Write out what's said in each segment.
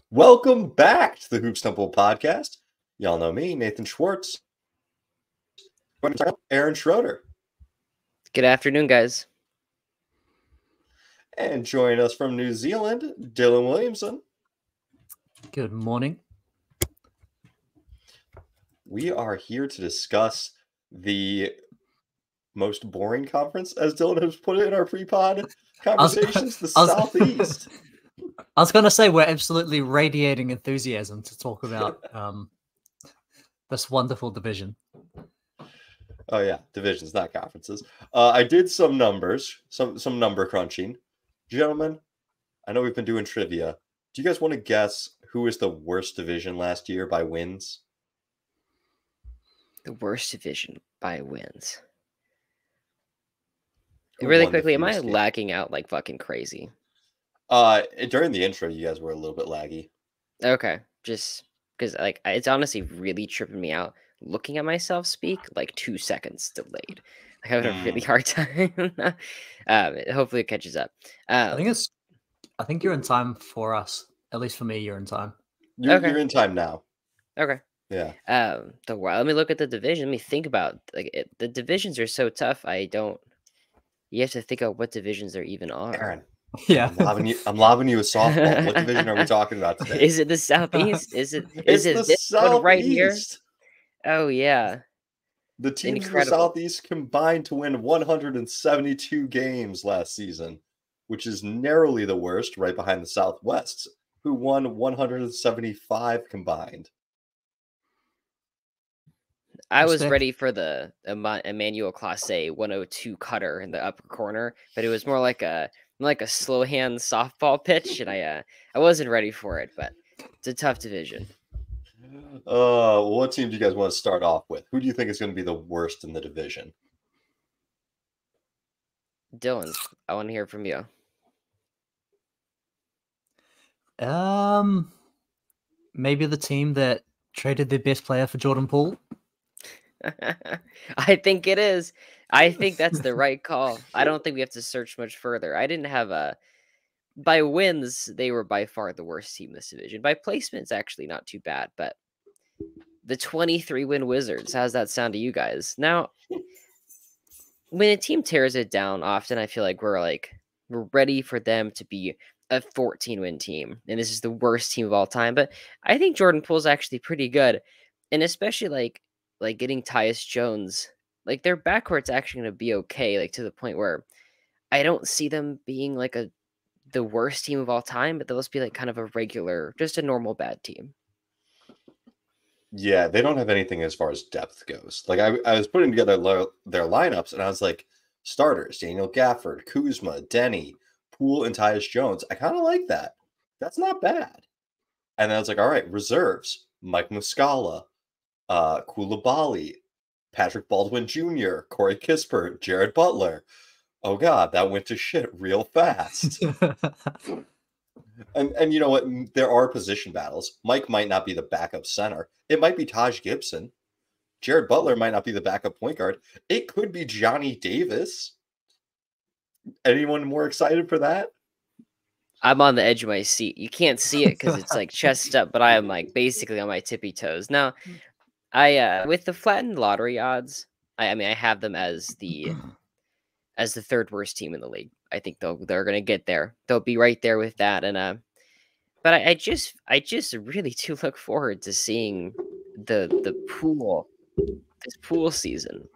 Welcome back to the Hoops Temple podcast. Y'all know me, Nathan Schwartz. Aaron Schroeder. Good afternoon, guys. And joining us from New Zealand, Dylan Williamson. Good morning. We are here to discuss the most boring conference, as Dylan has put it in our pre-pod conversations, the Southeast. I was going to say we're absolutely radiating enthusiasm to talk about this wonderful division. Oh yeah, divisions, not conferences. I did some numbers, some number crunching. Gentlemen, I know we've been doing trivia. Do you guys want to guess who was the worst division last year by wins? The worst division by wins. Really quickly, am I lagging out like fucking crazy? During the intro, you guys were a little bit laggy. Okay, just because it's honestly really tripping me out looking at myself speak 2 seconds delayed. I'm having a really hard time. Hopefully it catches up. I think you're in time for us. At least for me, you're in time. You're in time now. Okay. Yeah. Let me look at the division. Let me think about the divisions are so tough. You have to think of what divisions there even are. Aaron. Yeah. I'm lobbing you a softball. What division are we talking about today? Is it the Southeast? Is it this one right here? Oh yeah. The teams in the Southeast combined to win 172 games last season, which is narrowly the worst, right behind the Southwest, who won 175 combined. I was ready for the Emmanuel Classe 102 cutter in the upper corner, but it was more like a slow hand softball pitch, and I wasn't ready for it. But it's a tough division. What team do you guys want to start off with? Who do you think is going to be the worst in the division? Dylan, I want to hear from you. Maybe the team that traded their best player for Jordan Poole. I think it is. I think that's the right call. I don't think we have to search much further. I didn't have by wins, they were by far the worst team in this division. By placements, actually not too bad, but the 23-win Wizards, how's that sound to you guys? Now, when a team tears it down, often I feel like we're ready for them to be a 14-win team, and this is the worst team of all time. But I think Jordan Poole's actually pretty good, and especially like getting Tyus Jones, their backcourt's actually going to be okay, to the point where I don't see them being the worst team of all time, but they'll just be kind of a regular, just a normal bad team. Yeah, they don't have anything as far as depth goes. I was putting together their lineups, and I was like, starters, Daniel Gafford, Kuzma, Denny, Poole, and Tyus Jones. I kind of like that. That's not bad. And then I was like, all right, reserves, Mike Muscala, Koulibaly, Patrick Baldwin Jr., Corey Kispert, Jared Butler. Oh God, that went to shit real fast. And you know what? There are position battles. Mike might not be the backup center. It might be Taj Gibson. Jared Butler might not be the backup point guard. It could be Johnny Davis. Anyone more excited for that? I'm on the edge of my seat. You can't see it because it's chest up, but I am basically on my tippy toes. Now, I with the flattened lottery odds, I have them as the third worst team in the league. I think they're gonna get there. They'll be right there with that. And but I just really do look forward to seeing the pool, this pool season,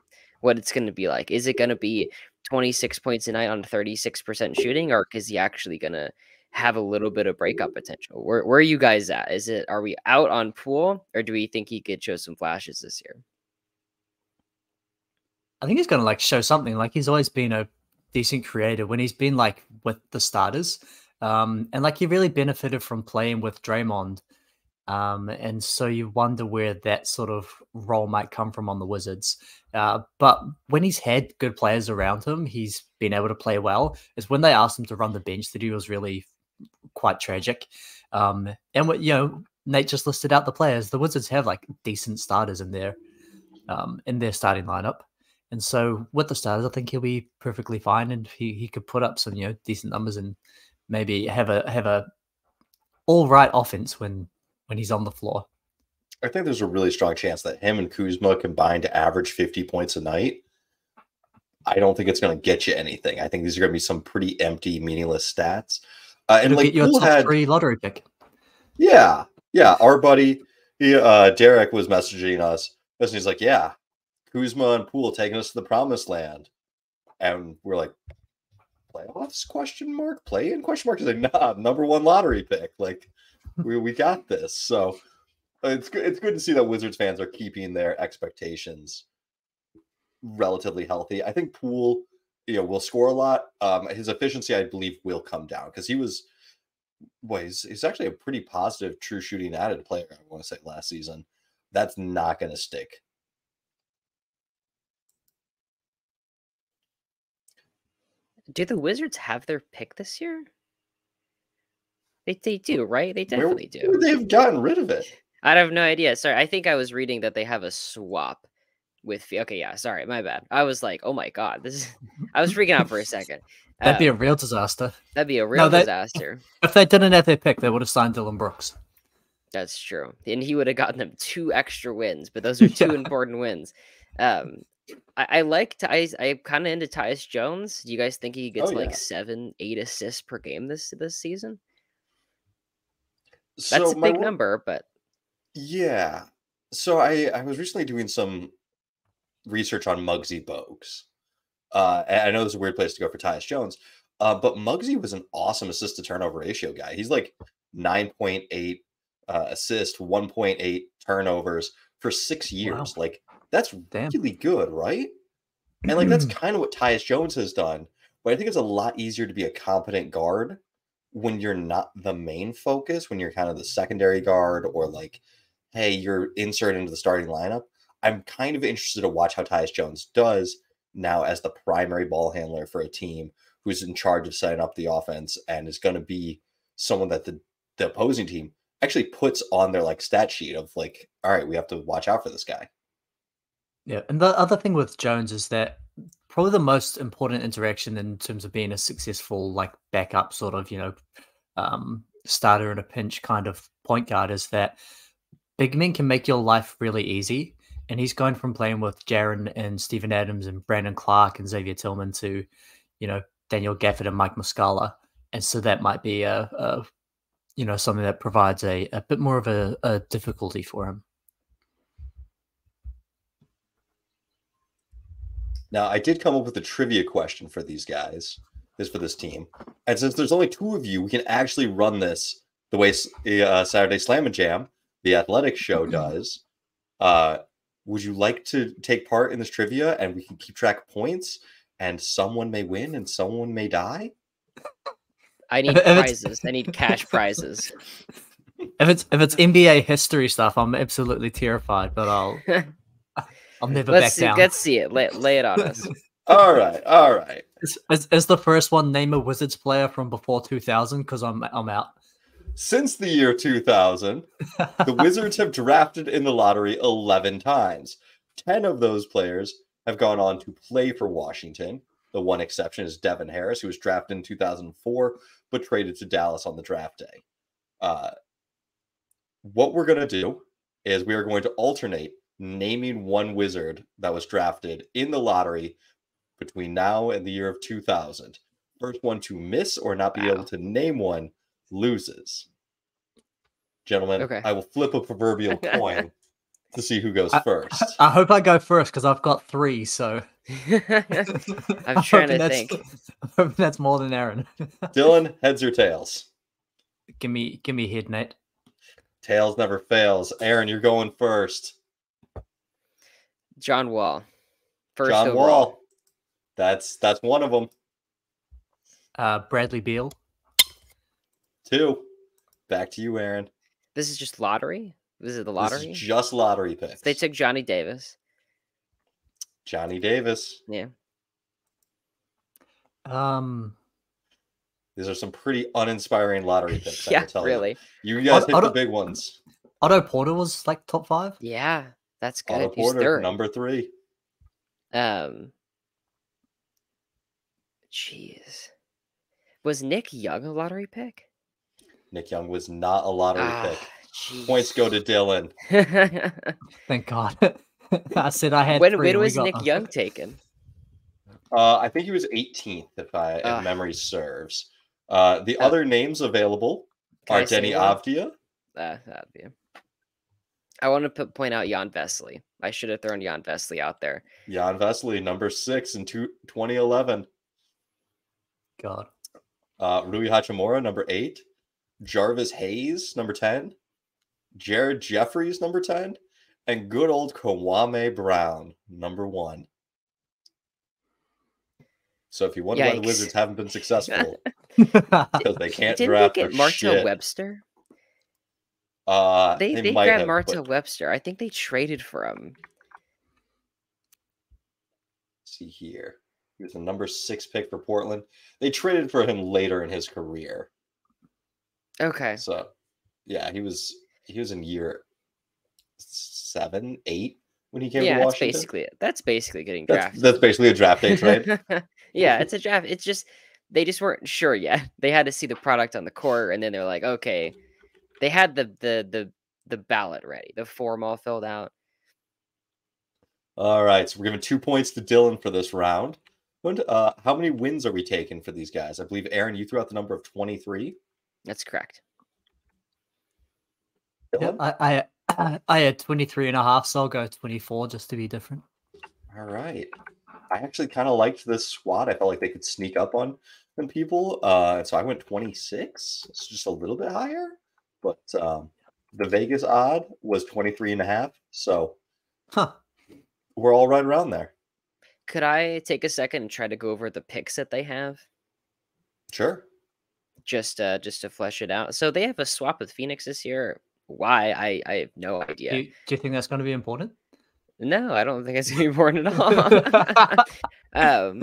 what it's gonna be like. Is it gonna be 26 points a night on 36% shooting, or is he actually gonna have a little bit of breakout potential? Where are you guys at? Are we out on Poole, or do we think he could show some flashes this year? I think he's gonna show something. He's always been a decent creator when he's been with the starters. And he really benefited from playing with Draymond. And so you wonder where that sort of role might come from on the Wizards. But when he's had good players around him, he's been able to play well. It's when they asked him to run the bench that he was really quite tragic. And what, Nate just listed out the players. The Wizards have decent starters in their starting lineup. And so with the starters, I think he'll be perfectly fine, and he could put up some decent numbers and maybe have a all right offense when he's on the floor. I think there's a really strong chance that him and Kuzma combined to average 50 points a night. I don't think it's going to get you anything. I think these are going to be some pretty empty, meaningless stats. And It'll like get you a Poole top had, 3 lottery pick. yeah, our buddy, Derek was messaging us, and he's like, "Yeah, Kuzma and Poole taking us to the promised land," and we're like, "Playoffs? Question mark? Play in? Question mark?" He's like, "Nah, number 1 lottery pick. Like, we got this." So it's good. It's good to see that Wizards fans are keeping their expectations relatively healthy. I think Poole, will score a lot. His efficiency, I believe, will come down because he's actually a pretty positive true shooting added player, I want to say, last season. That's not going to stick. Do the Wizards have their pick this year? They do, right? They definitely do. Where they've gotten rid of it. I have no idea. Sorry, I think I was reading that they have a swap with. Okay, yeah. Sorry, my bad. I was like, oh my god, this is. I was freaking out for a second. That'd be a real disaster. That'd be a real disaster. If they didn't have their pick, they would have signed Dylan Brooks. That's true, and he would have gotten them 2 extra wins. But those are 2 important wins. I like Tyus. I'm kind of into Tyus Jones. Do you guys think he gets like 7, 8 assists per game this season? That's a big number, but yeah. So I was recently doing some research on Muggsy Bogues. And I know this is a weird place to go for Tyus Jones, but Muggsy was an awesome assist to turnover ratio guy. He's like 9.8 assists, 1.8 turnovers for 6 years. Wow. Like that's really good, right? And like that's kind of what Tyus Jones has done. But I think it's a lot easier to be a competent guard when you're not the main focus, when you're kind of the secondary guard, or like, hey, you're inserted into the starting lineup. I'm kind of interested to watch how Tyus Jones does now as the primary ball handler for a team who's in charge of setting up the offense and is going to be someone that the opposing team actually puts on their like stat sheet of like, all right, we have to watch out for this guy. Yeah, and the other thing with Jones is that probably the most important interaction in terms of being a successful like backup sort of, starter in a pinch kind of point guard is that big men can make your life really easy. And he's going from playing with Jaren and Steven Adams and Brandon Clark and Xavier Tillman to, Daniel Gafford and Mike Muscala. And so that might be something that provides a bit more of a difficulty for him. Now, I did come up with a trivia question for these guys, for this team. And since there's only 2 of you, we can actually run this the way Saturday Slam and Jam, the athletic show, does. Would you like to take part in this trivia and we can keep track of points and someone may win and someone may die? I need prizes. I need cash prizes. If it's NBA history stuff, I'm absolutely terrified, but I'll never back down. Let's see it. Lay it on us. All right. Is the first one name a Wizards player from before 2000? Because I'm out. Since the year 2000, the Wizards have drafted in the lottery 11 times. 10 of those players have gone on to play for Washington. The one exception is Devin Harris, who was drafted in 2004, but traded to Dallas on the draft day. What we're going to do is we are going to alternate naming one Wizard that was drafted in the lottery between now and the year of 2000. First one to miss or not be able to name one loses. Gentlemen, okay. I will flip a proverbial coin to see who goes first. I hope I go first because I've got 3, so I'm trying to think. I'm hoping that's more than Aaron. Dylan, heads or tails? Give me head, Nate. Tails never fails. Aaron, you're going first. John Wall. First John overall. Wall. That's one of them. Bradley Beal. 2. Back to you, Aaron. This is just lottery? This is the lottery? This is just lottery picks. They took Johnny Davis. Johnny Davis. Yeah. These are some pretty uninspiring lottery picks. Yeah, really. You guys hit the big ones. Otto Porter was like top 5. Yeah, that's good. Otto Porter, number 3. Jeez. Was Nick Young a lottery pick? Nick Young was not a lottery pick. Jeez. Points go to Dylan. Thank God. I said I had when 3 and we was got Nick them. Young taken? I think he was 18th, if memory serves. The other names available are Denny Avdia. I want to point out Jan Vesely. I should have thrown Jan Vesely out there. Jan Vesely, number 6 in 2011. God. Rui Hachimura, number 8. Jarvis Hayes, number 10. Jared Jeffries, number 10. And good old Kwame Brown, number 1. So if you wonder why the Wizards haven't been successful, because they can't draft they get for Martell shit. Webster? They might grabbed have Martell Webster. I think they traded for him. Let's see here. He was the number 6 pick for Portland. They traded for him later in his career. Okay. So, yeah, he was in year 7, 8 when he came to Washington. That's basically getting drafted. That's basically a draft day trade. Yeah, it's a draft. It's just they just weren't sure yet. They had to see the product on the court, and then they're like, okay. They had the ballot ready, the form all filled out. All right, so we're giving 2 points to Dylan for this round. How many wins are we taking for these guys? I believe, Aaron, you threw out the number of 23. That's correct. Yeah, I had 23.5, so I'll go 24 just to be different. All right. I actually kind of liked this squad. I felt like they could sneak up on people. So I went 26. It's just a little bit higher. But the Vegas odd was 23.5. So we're all right around there. Could I take a second and try to go over the picks that they have? Sure. Just to flesh it out. So they have a swap with Phoenix this year. Why? I have no idea. Do you think that's going to be important? No, I don't think it's going to be important at all.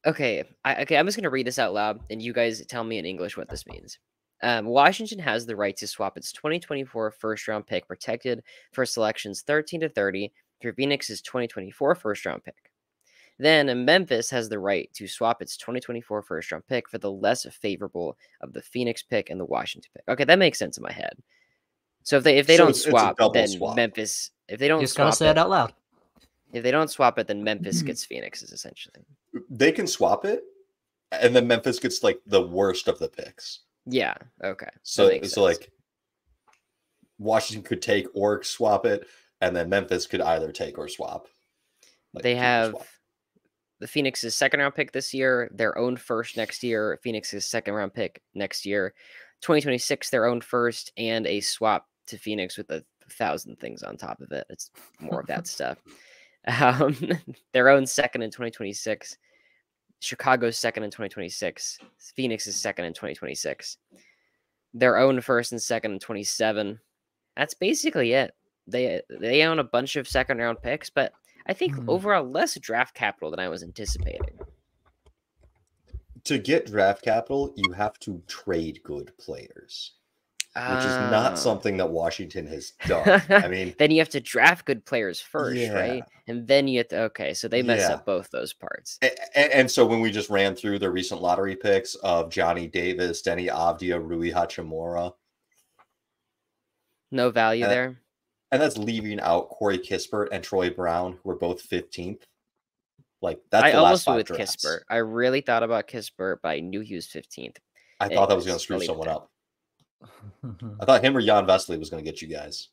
Okay, I'm just going to read this out loud, and you guys tell me in English what this means. Washington has the right to swap its 2024 first-round pick protected for selections 13 to 30 through Phoenix's 2024 first-round pick. Then Memphis has the right to swap its 2024 first-round pick for the less favorable of the Phoenix pick and the Washington pick. Okay, that makes sense in my head. So if they don't swap, then Memphis. If they don't, you just gotta say it out loud. If they don't swap it, then Memphis gets Phoenix's essentially. They can swap it, and then Memphis gets like the worst of the picks. Yeah. Okay. So like Washington could take or swap it, and then Memphis could either take or swap. Like they have the Phoenix's second-round pick this year, their own first next year, Phoenix's second-round pick next year, 2026 their own first, and a swap to Phoenix with 1,000 things on top of it. It's more of that stuff. Their own second in 2026, Chicago's second in 2026, Phoenix's second in 2026, their own first and second in 27. That's basically it. They own a bunch of second-round picks, but I think overall less draft capital than I was anticipating. To get draft capital, you have to trade good players. Which is not something that Washington has done. I mean, then you have to draft good players first, right? And then you have to, okay, so they mess up both those parts. And so when we just ran through the recent lottery picks of Johnny Davis, Denny Avdia, Rui Hachimura. No value there. And that's leaving out Corey Kispert and Troy Brown, who are both 15th. Like, that's the last 5 drafts. Kispert. I really thought about Kispert, but I knew he was 15th. I thought that was going to screw someone up. I thought him or Jan Vesely was going to get you guys.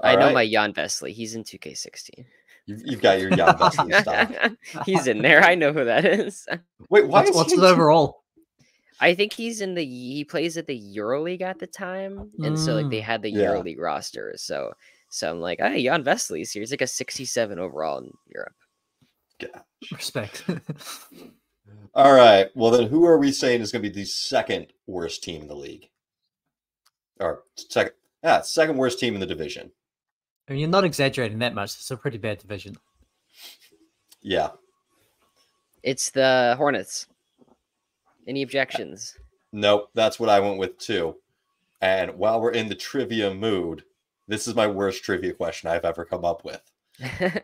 I know my Jan Vesely. He's in 2K16. You've got your Jan Vesely stock. He's in there. I know who that is. Wait, what's the overall? I think he plays at the EuroLeague at the time, and so like they had the EuroLeague roster. So I'm like, hey, Jan Vesely's here. He's like a 67 overall in Europe. Gosh. Respect. All right. Well, then who are we saying is going to be the second worst team in the league? Or second worst team in the division. I mean, you're not exaggerating that much. It's a pretty bad division. Yeah. It's the Hornets. Any objections? Nope. That's what I went with too. And while we're in the trivia mood, this is my worst trivia question I've ever come up with.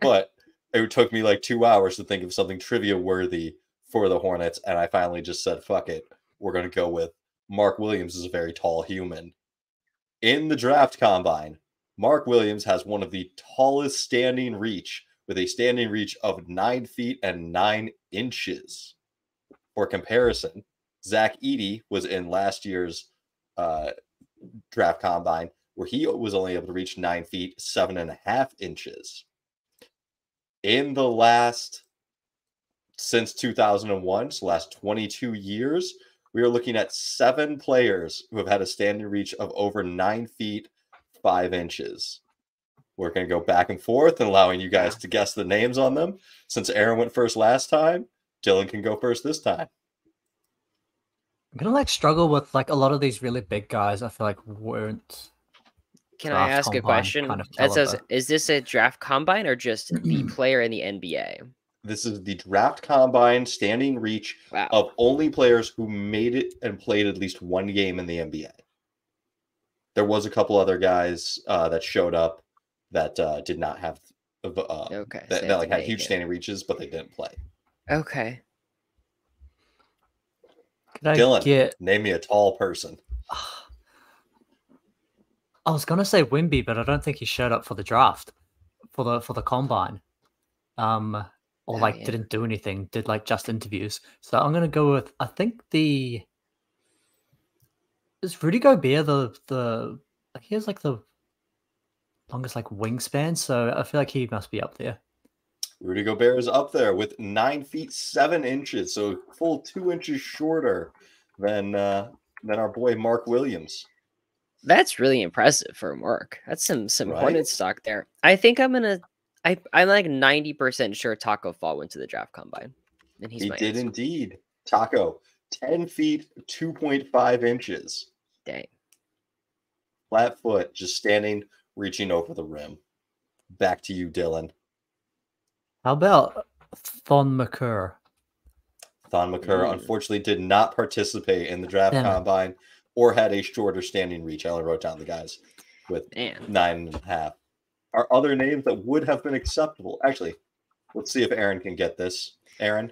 But it took me like 2 hours to think of something trivia worthy for the Hornets, and I finally just said, fuck it. We're going to go with Mark Williams is a very tall human. In the draft combine, Mark Williams has one of the tallest standing reach, with a standing reach of 9 feet and 9 inches. For comparison, Zach Edey was in last year's draft combine, where he was only able to reach 9 feet, 7.5 inches. In the last, since 2001, so last 22 years, we are looking at 7 players who have had a standing reach of over 9 feet, 5 inches. We're going to go back and forth and allowing you guys to guess the names on them. Since Aaron went first last time, Dylan can go first this time. I'm gonna struggle with a lot of these really big guys. I feel like weren't. Can I ask a question? Kind of It says, is this a draft combine or just the player in the NBA? This is the draft combine standing reach of only players who made it and played at least one game in the NBA. There was a couple other guys that showed up that did not have that had huge standing reaches, but they didn't play. Okay. Dylan, name me a tall person. I was gonna say Wimby, but I don't think he showed up for the draft, for the combine, or didn't do anything, did just interviews. So I'm gonna go with, I think is Rudy Gobert the he has the longest wingspan, so I feel like he must be up there. Rudy Gobert is up there with 9 feet 7 inches, so full 2 inches shorter than our boy Mark Williams. That's really impressive for Mark. That's some right? Hornet stock there. I think I'm 90% sure Taco Fall went to the draft combine, and he did indeed. Taco, 10 feet 2.5 inches. Dang. Flat foot, just standing, reaching over the rim. Back to you, Dylan. How about Thon McCurr? Thon McCurr, unfortunately, did not participate in the draft combine or had a shorter standing reach. I only wrote down the guys with 9.5. Are other names that would have been acceptable? Actually, let's see if Aaron can get this. Aaron?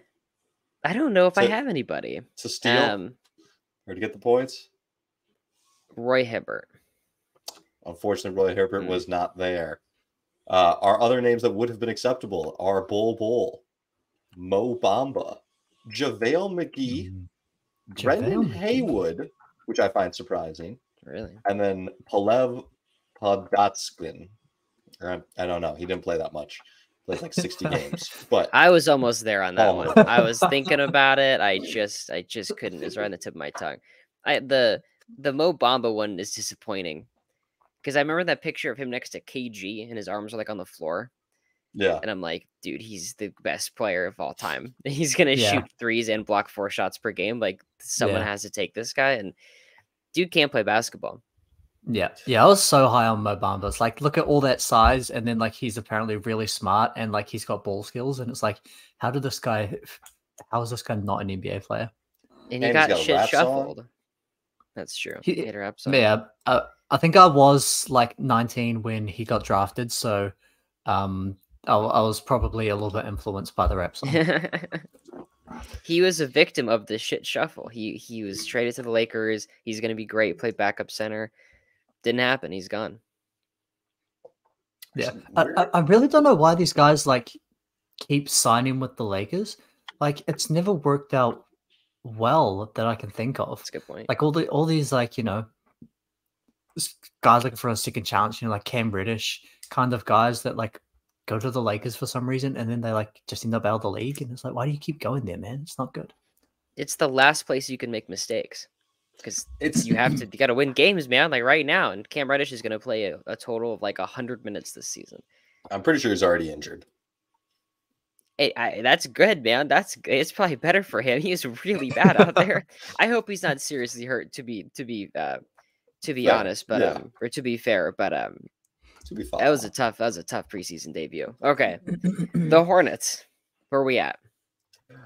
I don't know if I have anybody. To steal? Or to get the points? Roy Hibbert. Unfortunately, Roy Hibbert was not there. Our other names that would have been acceptable are Bol, Mo Bamba, JaVale McGee, Brendan Haywood, which I find surprising. Really? And then Palev Podatskin. I don't know. He didn't play that much. He played 60 games. But I was almost there on that one. I was thinking about it. I just couldn't. It's right on the tip of my tongue. The Mo Bamba one is disappointing. Because I remember that picture of him next to KG and his arms are on the floor. Yeah. And I'm like, dude, he's the best player of all time. He's going to shoot threes and block 4 shots per game. Someone has to take this guy. And dude can't play basketball. Yeah. Yeah. I was so high on Mo Bamba. It's look at all that size. And then he's apparently really smart and he's got ball skills. And it's how is this guy not an NBA player? And he got shit shuffled. That's true. He had a rap song. Yeah. I think I was 19 when he got drafted, so I was probably a little bit influenced by the rap song. He was a victim of the shit shuffle. He was traded to the Lakers. He's going to be great. Played backup center. Didn't happen. He's gone. Yeah, I really don't know why these guys keep signing with the Lakers. It's never worked out well that I can think of. That's a good point. All these guys looking for a second chance, Cam Reddish kind of guys that go to the Lakers for some reason, and then they just end up out of the league, and it's why do you keep going there, man? It's not good. It's the last place you can make mistakes because you got to win games, man. Right now, and Cam Reddish is going to play a total of 100 minutes this season. I'm pretty sure he's already injured. That's good, man. It's probably better for him. He's really bad out there. I hope he's not seriously hurt. To be honest, but or to be fair, but to be that was a tough preseason debut. Okay, the Hornets. Where are we at?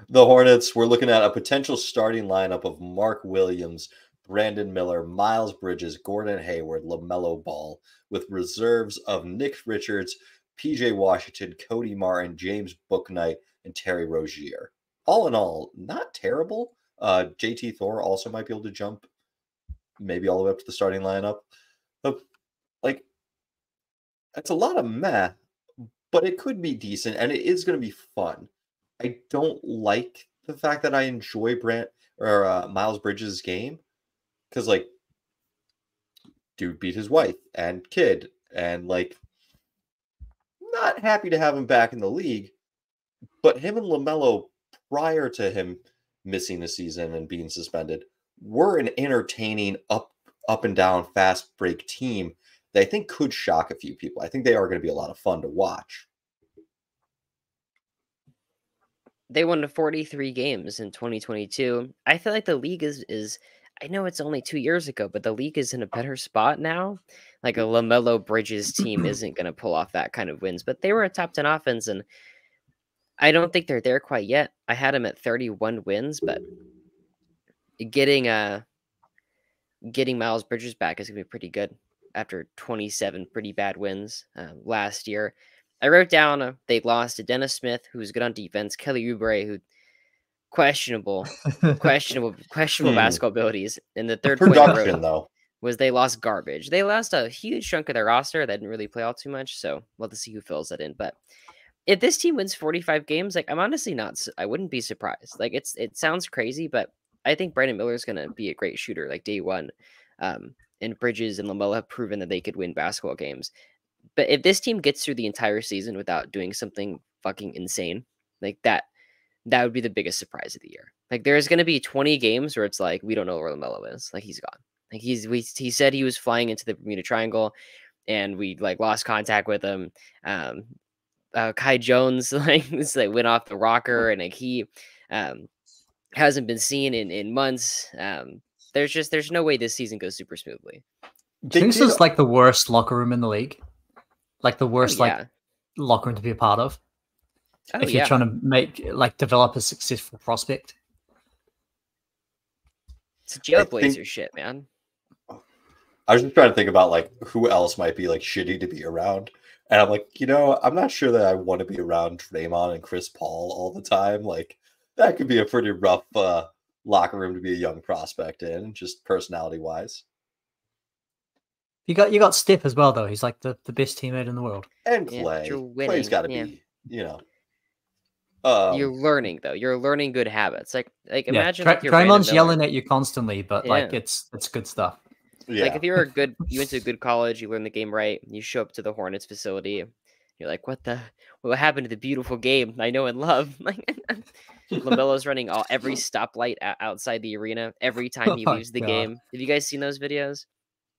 The Hornets. We're looking at a potential starting lineup of Mark Williams, Brandon Miller, Miles Bridges, Gordon Hayward, LaMelo Ball, with reserves of Nick Richards, PJ Washington, Cody Martin, James Bouknight, and Terry Rozier. all in all, not terrible. JT Thor also might be able to jump maybe all the way up to the starting lineup. But like, it's a lot of meh, but it could be decent and it is going to be fun. I don't like the fact that I enjoy Miles Bridges' game because like, dude beat his wife and kid, and like, not happy to have him back in the league. But him and LaMelo, prior to him missing the season and being suspended, were an entertaining up and down fast break team that I think could shock a few people. I think they are going to be a lot of fun to watch. They won 43 games in 2022. I feel like the league is I know it's only 2 years ago, but the league is in a better spot now. Like a LaMelo Bridges team isn't going to pull off that kind of wins, but they were a top 10 offense, and I don't think they're there quite yet. I had them at 31 wins, but getting Miles Bridges back is going to be pretty good after 27 pretty bad wins last year. I wrote down they lost to Dennis Smith, who's good on defense, Kelly Oubre, who questionable basketball abilities. And the third point I wrote though was they lost garbage. They lost a huge chunk of their roster that didn't really play all too much, so we'll have to see who fills that in. But if this team wins 45 games, like I'm honestly I wouldn't be surprised. Like it sounds crazy, but I think Brandon Miller is going to be a great shooter like day one. And Bridges and LaMelo have proven that they could win basketball games. But if this team gets through the entire season without doing something fucking insane, like that would be the biggest surprise of the year. Like there's going to be 20 games where it's like we don't know where LaMelo is. Like he's gone. Like he said he was flying into the Bermuda Triangle, and we like lost contact with him. Kai Jones like went off the rocker, and like he hasn't been seen in months. There's no way this season goes super smoothly. Do you think this is like the worst locker room in the league? Like the worst like locker room to be a part of? If you're trying to develop a successful prospect. It's Jailblazer shit, man. I was just trying to think about like who else might be like shitty to be around. And I'm like, I'm not sure that I want to be around Draymond and Chris Paul all the time. Like that could be a pretty rough locker room to be a young prospect in, just personality wise. You got Steph as well though. He's like the best teammate in the world. And Clay. Clay's got to be, you're learning though. You're learning good habits. Like imagine Draymond's yelling at you constantly, but like it's good stuff. Yeah. Like if you went to a good college, you learned the game right, you show up to the Hornets facility, you're like, what happened to the beautiful game I know and love? Like LaMelo's running every stoplight outside the arena every time he leaves the game. Have you guys seen those videos?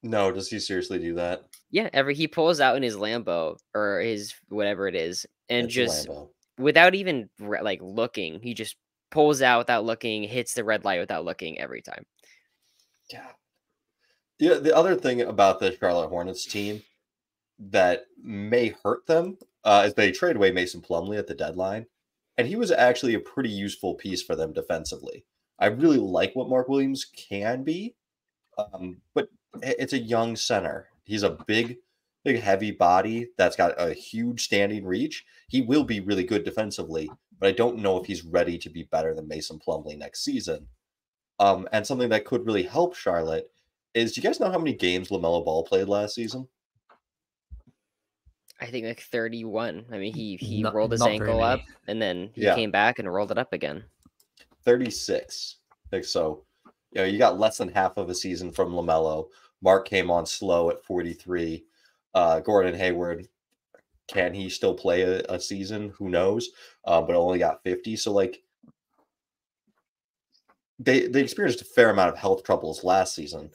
No, does he seriously do that? Yeah, he pulls out in his Lambo or his whatever it is, and it's just without even like looking, he just pulls out without looking, hits the red light without looking every time. Yeah, the other thing about the Charlotte Hornets team that may hurt them is they trade away Mason Plumlee at the deadline, and he was actually a pretty useful piece for them defensively. I really like what Mark Williams can be, but it's a young center. He's a big, heavy body that's got a huge standing reach. He will be really good defensively, but I don't know if he's ready to be better than Mason Plumlee next season. And something that could really help Charlotte is, do you guys know how many games LaMelo Ball played last season? I think like 31. I mean, he rolled his ankle up, and then he came back and rolled it up again. 36. So, you got less than half of a season from LaMelo. Mark came on slow at 43. Gordon Hayward, can he still play a season? Who knows? But only got 50. So, like, they experienced a fair amount of health troubles last season.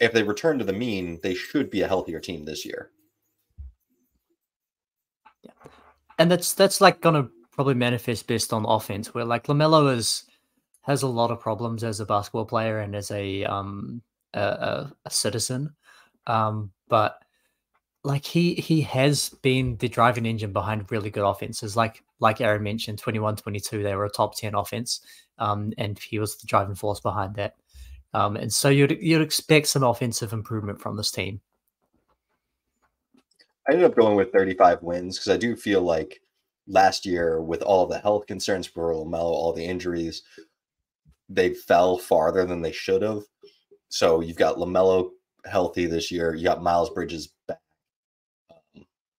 If they return to the mean, they should be a healthier team this year. Yeah. And that's like going to probably manifest best on offense, where like LaMelo has a lot of problems as a basketball player and as a citizen, but like he has been the driving engine behind really good offenses. Like Aaron mentioned, 21-22, they were a top 10 offense, and he was the driving force behind that. And so you'd expect some offensive improvement from this team. I ended up going with 35 wins because I do feel like last year with all the health concerns for LaMelo, all the injuries, they fell farther than they should have. So you've got LaMelo healthy this year. You got Miles Bridges back,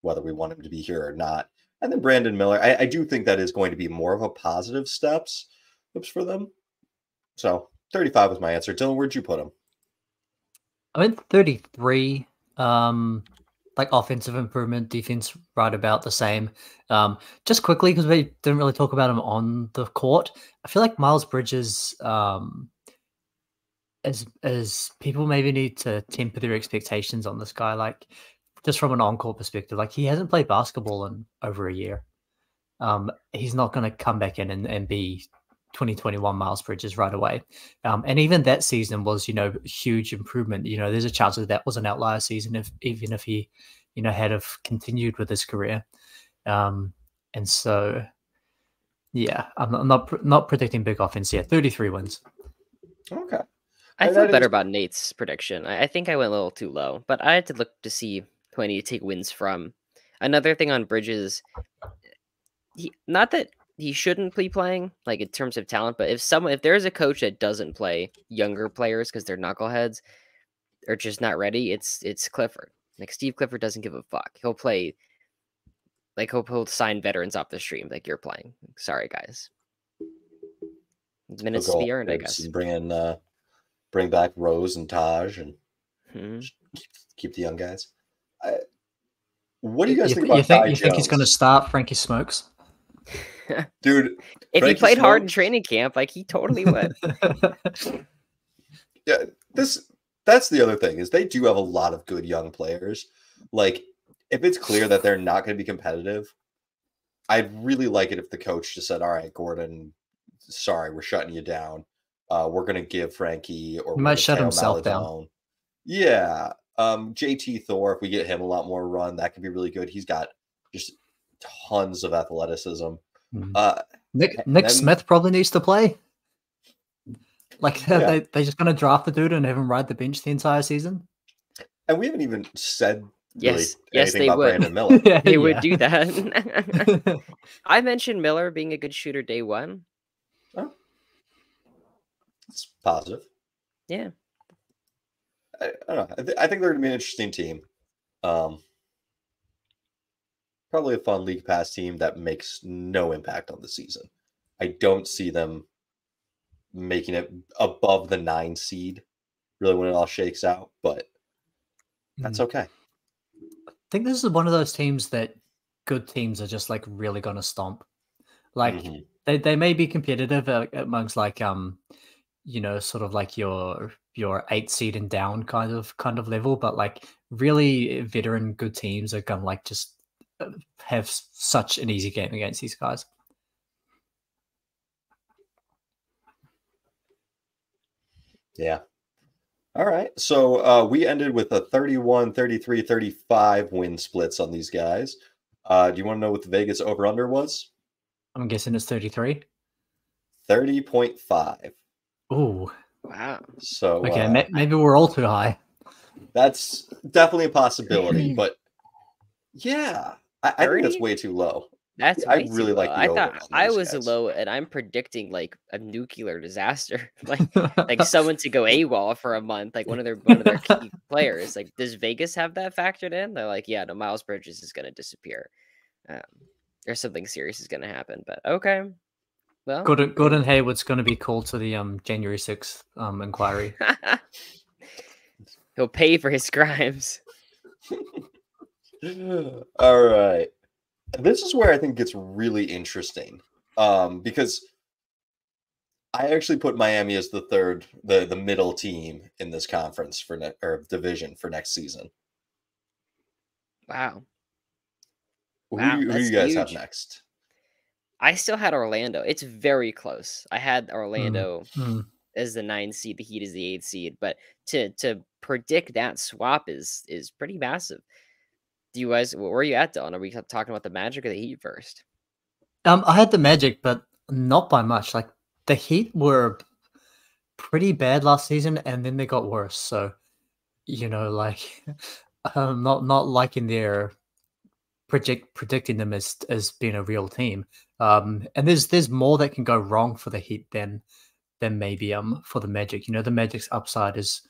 whether we want him to be here or not. And then Brandon Miller. I do think that is going to be more of a positive steps for them. So 35 was my answer. Dylan, where'd you put him? I went 33. Like offensive improvement, defense right about the same. Just quickly, because we didn't really talk about him on the court, I feel like Miles Bridges, as people maybe need to temper their expectations on this guy, like just from an on-court perspective, like he hasn't played basketball in over a year. He's not going to come back in and be 2021 Miles Bridges right away. And even that season was, huge improvement. There's a chance that was an outlier season even if he, had have continued with his career. And so, yeah, I'm not predicting big offense yet. 33 wins. Okay. I feel better about Nate's prediction. I think I went a little too low, but I had to look to see who I need to take wins from. Another thing on Bridges, not that he shouldn't be playing, like in terms of talent, but if there's a coach that doesn't play younger players because they're knuckleheads or just not ready, it's Clifford. Like Steve Clifford doesn't give a fuck. He'll play, like he'll sign veterans off the stream like you're playing. Sorry guys, minutes to be earned, I guess. Bring back Rose and Taj and keep the young guys. What do you guys think about Ty Jones? You think he's going to start Frankie Smokes? Dude, if he played hard in training camp, like he totally would. Yeah, that's the other thing is they do have a lot of good young players. Like if it's clear that they're not going to be competitive, I'd really like it if the coach just said, "All right, Gordon, sorry, we're shutting you down. We're going to give Frankie or he might shut himself down." Yeah, JT Thor, if we get him a lot more run, that could be really good. He's got just tons of athleticism. Nick Smith probably needs to play. Like they're just going to draft the dude and have him ride the bench the entire season. And we haven't even said yes, anything they about would. Brandon Miller. They would do that. I mentioned Miller being a good shooter day one. Oh, it's positive. Yeah. I don't know. I think they're going to be an interesting team. Probably a fun league pass team that makes no impact on the season. I don't see them making it above the 9 seed, really, when it all shakes out, but that's okay. I think this is one of those teams that good teams are just like really going to stomp. Like they may be competitive amongst like sort of like your 8 seed and down kind of level, but like really veteran good teams are gonna like just have such an easy game against these guys. Yeah. All right. So we ended with a 31, 33, 35 win splits on these guys. Do you want to know what the Vegas over-under was? I'm guessing it's 33. 30.5. Ooh. Wow. So okay, maybe we're all too high. That's definitely a possibility, but yeah, I think that's way too low. That's I really like the I over thought on I these was guys. low, and I'm predicting like a nuclear disaster, like someone to go AWOL for a month, like one of their key players. Like, does Vegas have that factored in? They're like, yeah, no, Miles Bridges is going to disappear, or something serious is going to happen. But okay, well, Gordon Hayward's going to be called to the January 6th inquiry. He'll pay for his crimes. All right. This is where I think it gets really interesting, because I actually put Miami as the middle team in this conference or division for next season. Wow. Who do you guys have next? I still had Orlando. It's very close. I had Orlando as the 9 seed, the Heat is the 8 seed, but to predict that swap is pretty massive. Do you guys, where are you at, Don? Are we talking about the Magic or the Heat first? I had the Magic, but not by much. Like the Heat were pretty bad last season, and then they got worse. So, like, not liking their predicting them as being a real team. And there's more that can go wrong for the Heat than maybe for the Magic. You know, the Magic's upside is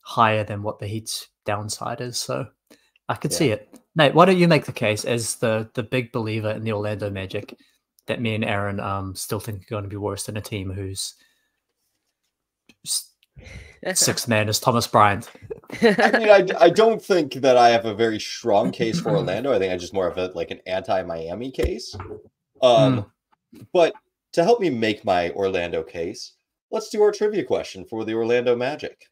higher than what the Heat's downside is. So I could see it. Nate, why don't you make the case as the big believer in the Orlando Magic that me and Aaron still think are going to be worse than a team whose sixth man is Thomas Bryant. I mean, I don't think that I have a very strong case for Orlando. I think I just more of an anti-Miami case. But to help me make my Orlando case, let's do our trivia question for the Orlando Magic.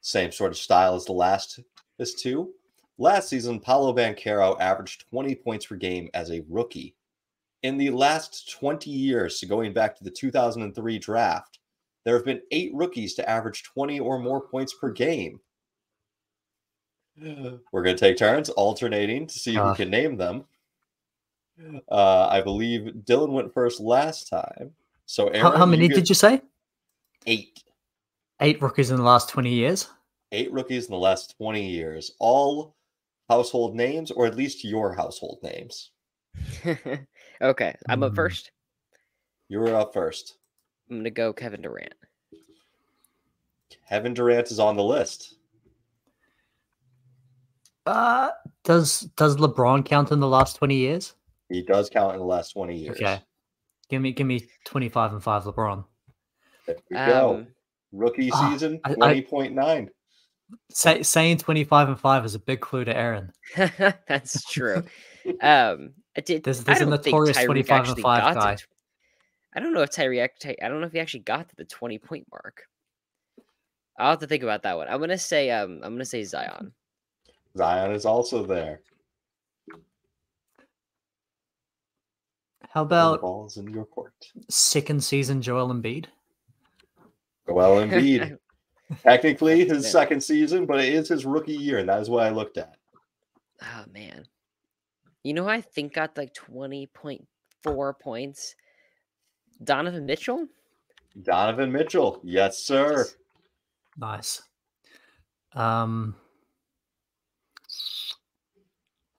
Same sort of style as the last two. Last season, Paolo Banchero averaged 20 points per game as a rookie. In the last 20 years, so going back to the 2003 draft, there have been 8 rookies to average 20 or more points per game. We're going to take turns alternating to see who can name them. I believe Dylan went first last time. So Aaron, how many did you say? 8. 8 rookies in the last 20 years? 8 rookies in the last 20 years. All household names, or at least your household names. Okay, I'm up first. You're up first. I'm going to go Kevin Durant. Kevin Durant is on the list. Does LeBron count in the last 20 years? He does count in the last 20 years. Okay. Give me 25 and 5 LeBron. There we go. Rookie season, 20.9. Saying 25 and 5 is a big clue to Aaron. That's true. There's a notorious 25 and 5 guy. I don't know if he actually got to the 20-point mark. I'll have to think about that one. I'm gonna say Zion. Zion is also there. How about balls in your court? Second season Joel Embiid? Joel Embiid. Technically his second season, but it is his rookie year, and that is what I looked at. Oh man. You know, I think got like 20.4 points. Donovan Mitchell? Donovan Mitchell. Yes, sir. Nice. How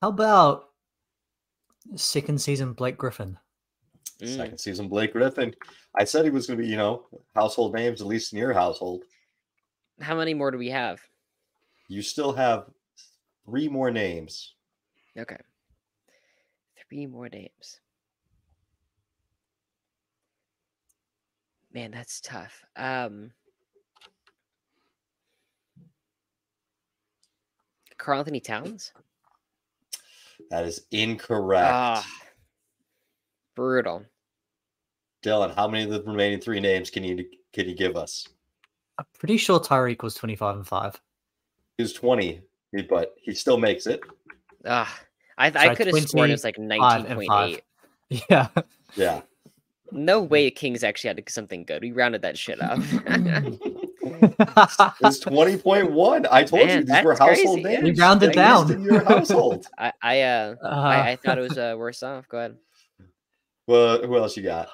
about second season Blake Griffin? Second season Blake Griffin. I said he was going to be, household names, at least in your household. How many more do we have? You still have 3 more names. Okay. 3 more names. Man, that's tough. Karl Anthony Towns? That is incorrect. Brutal. Dylan, how many of the remaining 3 names can you give us? I'm pretty sure Tyreek was 25 and 5. He was 20, but he still makes it. I could have sworn it was like 19.8. Yeah. Yeah. No way Kings actually had something good. We rounded that shit up. It was 20.1. I told you these were household names. We rounded down. In your household. I thought it was worse off. Go ahead. Well, who else you got?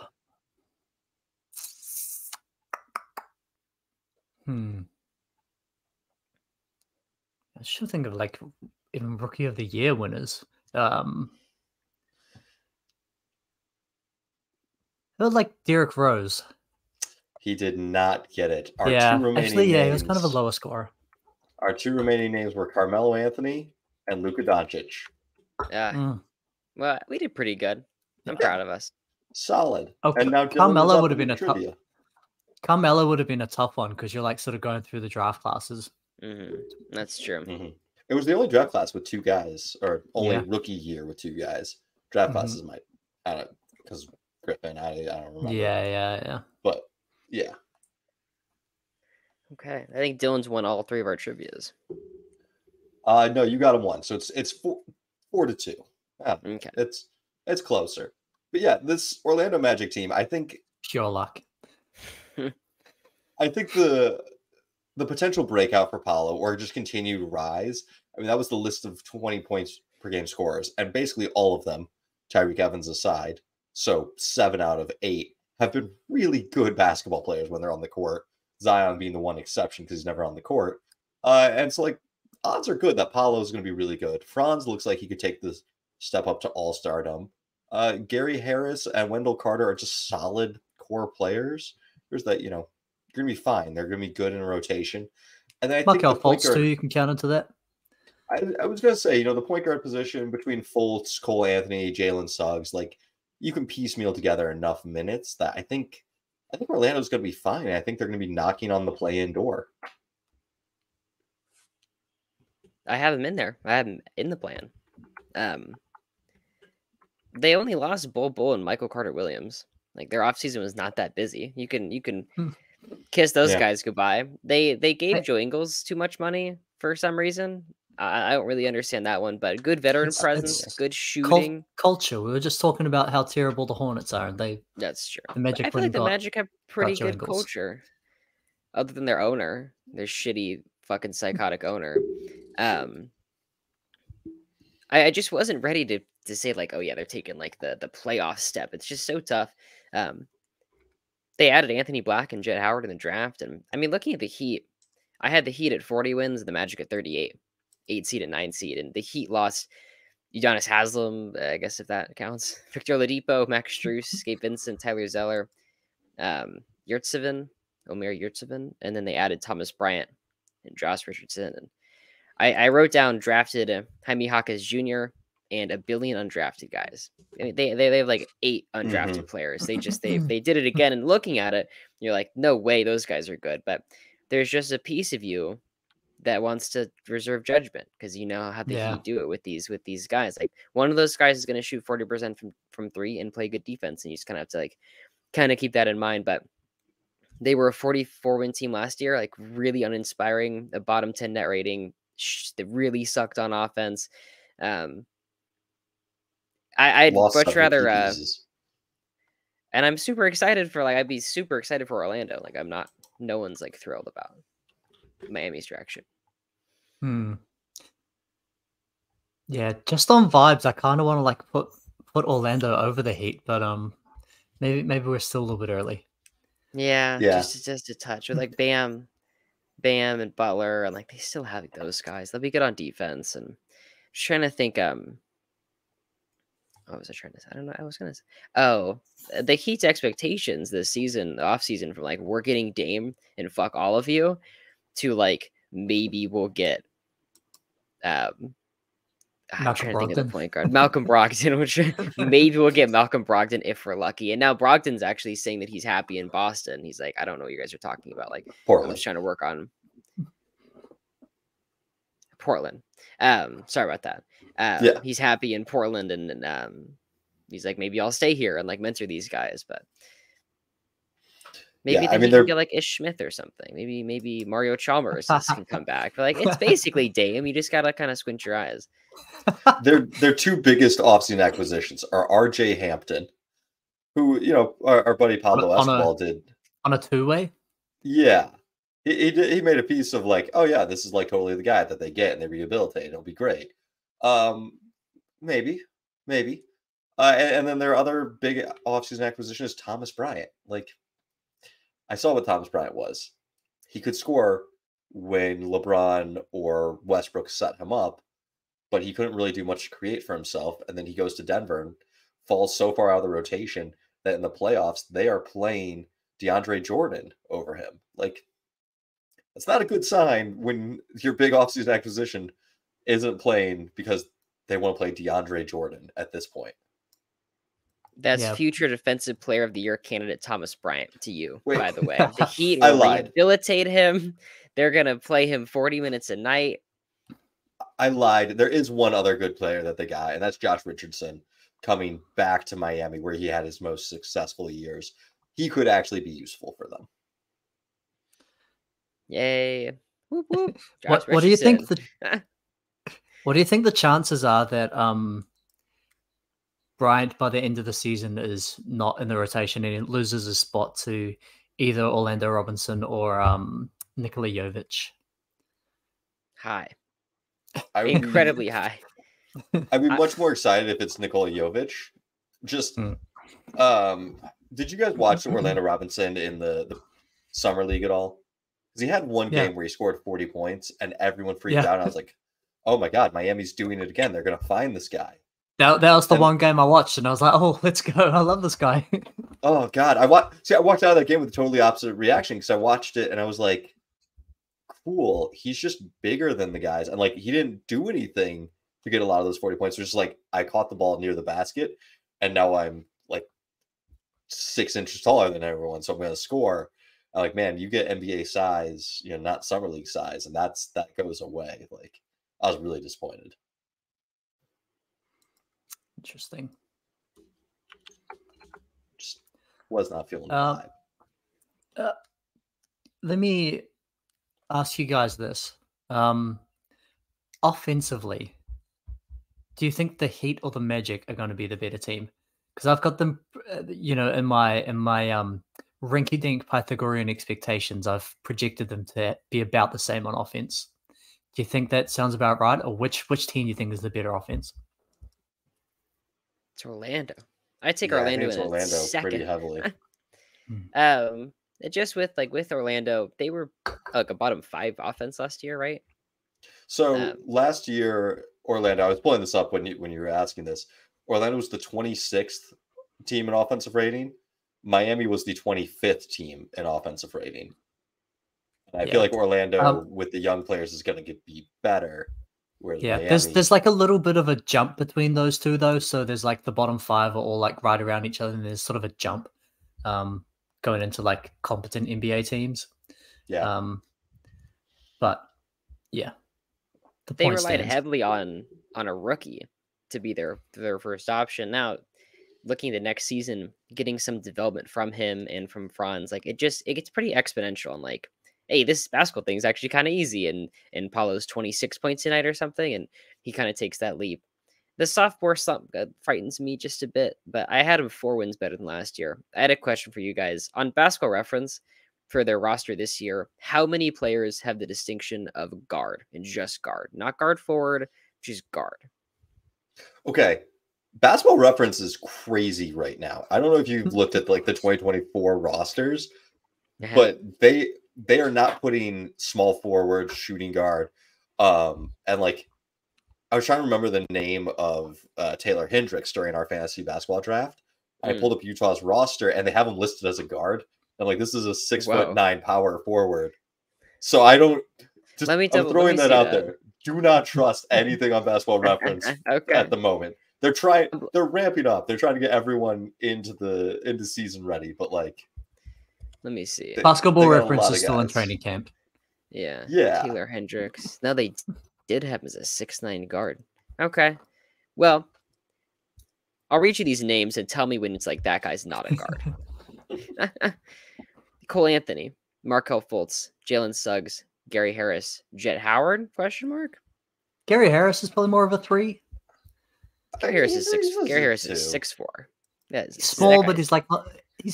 I should think of even Rookie of the Year winners. Derrick Rose. He did not get it. He was kind of a lower scorer. Our 2 remaining names were Carmelo Anthony and Luka Doncic. Well, we did pretty good. I'm proud of us. Solid. Okay. And now Carmelo would have been Carmelo would have been a tough one because you're sort of going through the draft classes. That's true. It was the only draft class with 2 guys, or only rookie year with 2 guys. Draft classes might, I don't know, because Griffin, I don't remember. Yeah. But yeah. Okay, I think Dylan's won all 3 of our trivias. No, you got him 1, so it's 4-2. Yeah, okay, it's closer. But yeah, this Orlando Magic team, I think pure luck. I think the potential breakout for Paolo or just continued rise. I mean, that was the list of 20 points per game scorers, and basically all of them, Tyreek Evans aside, so 7 out of 8, have been really good basketball players when they're on the court. Zion being the one exception because he's never on the court. And so, odds are good that Paolo is going to be really good. Franz looks like he could take this step up to all-stardom. Gary Harris and Wendell Carter are just solid core players. There's that, you're going to be fine. They're going to be good in rotation. And then I think Markel the point Fultz guard, too, you can count into that. I was going to say, the point guard position between Fultz, Cole Anthony, Jalen Suggs, like you can piecemeal together enough minutes that I think Orlando's going to be fine. I think they're going to be knocking on the play-in door. I have them in there. I have them in the plan. They only lost Bull and Michael Carter Williams. Like their offseason was not that busy. You can kiss those guys goodbye. They gave Joe Ingles too much money for some reason. I don't really understand that one, but good veteran presence, good shooting. Culture. We were just talking about how terrible the Hornets are, and that's true. The Magic I feel like the Magic have pretty good culture, other than their owner, their shitty fucking psychotic owner. I just wasn't ready to say like, oh yeah, they're taking like the playoff step. It's just so tough. They added Anthony Black and Jet Howard in the draft, and I mean, looking at the Heat, I had the Heat at 40 wins, the Magic at 38, 8 seed and 9 seed, and the Heat lost Udonis Haslem, I guess if that counts, Victor Oladipo, Max Strus, Gabe Vincent, Tyler Zeller, Omer Yurtseven, and then they added Thomas Bryant and Josh Richardson. And I wrote down drafted Jaime Jaquez Jr. and a billion undrafted guys. I mean, they have like 8 undrafted players. They did it again, and looking at it, you're like, no way, those guys are good. But there's just a piece of you that wants to reserve judgment because you know how the Heat do it with these guys. Like one of those guys is going to shoot 40% from 3 and play good defense, and you just kind of have to like kind of keep that in mind. But they were a 44-win team last year, like really uninspiring, a bottom 10 net rating. They really sucked on offense. I'd much rather, and I'm super excited for I'd be super excited for Orlando. Like no one's like thrilled about Miami's direction. Yeah, just on vibes, I kind of want to like put Orlando over the Heat, but maybe we're still a little bit early. Yeah. Just a touch with like Bam and Butler, and like they still have those guys. They'll be good on defense. And just trying to think. What was I trying to say? I don't know. I was gonna say, the Heat's expectations this season, the off season, from like we're getting Dame and fuck all of you, to like maybe we'll get. I'm trying to think of the point guard, Malcolm Brogdon. Which maybe we'll get Malcolm Brogdon if we're lucky. And now Brogdon's actually saying that he's happy in Boston. He's like, I don't know what you guys are talking about. Like Portland. I'm just trying to work on Portland. Sorry about that. He's happy in Portland, and he's like, maybe I'll stay here and like mentor these guys. But maybe they can get like Ish Smith or something. Maybe Mario Chalmers can come back. But like it's basically Dame. You just gotta kind of squint your eyes. Their 2 biggest offseason acquisitions are RJ Hampton, who our buddy Pablo Escobar did on a 2-way. Yeah, he made a piece of like, oh yeah, this is like totally the guy that they get and they rehabilitate. It'll be great. Maybe. And then their other big offseason acquisition is Thomas Bryant. Like, I saw what Thomas Bryant was. He could score when LeBron or Westbrook set him up, but he couldn't really do much to create for himself. And then he goes to Denver and falls so far out of the rotation that in the playoffs, they are playing DeAndre Jordan over him. Like, that's not a good sign when your big offseason acquisition isn't playing because they want to play DeAndre Jordan at this point. That's future defensive player of the year candidate Thomas Bryant to you, by the way. The Heat will rehabilitate him. They're going to play him 40 minutes a night. I lied. There is one other good player that they got, and that's Josh Richardson coming back to Miami where he had his most successful years. He could actually be useful for them. Yay. Whoop, whoop. What do you think what do you think the chances are that Bryant by the end of the season is not in the rotation and loses his spot to either Orlando Robinson or Nikola Jovic? High. Incredibly high. I'd be much more excited if it's Nikola Jovic. Just did you guys watch Orlando Robinson in the summer league at all? Because he had one game where he scored 40 points and everyone freaked out. And I was like, oh my God, Miami's doing it again. They're going to find this guy. That was the And- one game I watched, and I was like, "Oh, let's go! I love this guy." Oh God, I walked out of that game with a totally opposite reaction because I watched it and I was like, "Cool, he's just bigger than the guys," and like he didn't do anything to get a lot of those 40 points. It was just like I caught the ball near the basket, and now I'm like 6 inches taller than everyone, so I'm going to score. I'm like, man, you get NBA size, not summer league size, and that goes away. Like, I was really disappointed. Interesting. Just was not feeling the vibe. Let me ask you guys this. Offensively, do you think the Heat or the Magic are going to be the better team? Because I've got them, in my rinky-dink Pythagorean expectations, I've projected them to be about the same on offense. Do you think that sounds about right, or which team do you think is the better offense? It's Orlando. I'd take Yeah, I Orlando think it's in Orlando a second. pretty heavily. Just with Orlando, they were like a bottom 5 offense last year, right? So last year, Orlando, I was pulling this up when you were asking this. Orlando was the 26th team in offensive rating. Miami was the 25th team in offensive rating. And I feel like Orlando with the young players is going to be better. Whereas Miami, there's like a little bit of a jump between those two though. So there's like the bottom 5 are all like right around each other, and there's sort of a jump going into like competent NBA teams. Yeah. But yeah. They relied heavily on a rookie to be their first option. Now, looking at the next season, getting some development from him and from Franz, like it gets pretty exponential. And like, hey, this basketball thing is actually kind of easy. And Paulo's 26 points tonight or something, and he kind of takes that leap. The sophomore slump frightens me just a bit, but I had him 4 wins better than last year. I had a question for you guys on Basketball Reference. For their roster this year, how many players have the distinction of guard and just guard, not guard forward, just guard? Okay. Basketball Reference is crazy right now. I don't know if you've looked at like the 2024 rosters, but they are not putting small forward, shooting guard, and like I was trying to remember the name of Taylor Hendricks during our fantasy basketball draft. I pulled up Utah's roster and they have him listed as a guard. And like, this is a 6'9" power forward. So I don't I'm throwing that out there. Do not trust anything on Basketball Reference at the moment. They're ramping up. They're trying to get everyone into season ready, but like, let me see. Basketball Reference is still in training camp. Yeah. Yeah. Taylor Hendricks. Now they did have him as a 6'9" guard. Okay. Well, I'll read you these names and tell me when it's like that guy's not a guard. Cole Anthony, Markelle Fultz, Jalen Suggs, Gary Harris, Jet Howard? ? Gary Harris is probably more of a 3. Gary Harris is 6'4". Yeah, he's small, but he's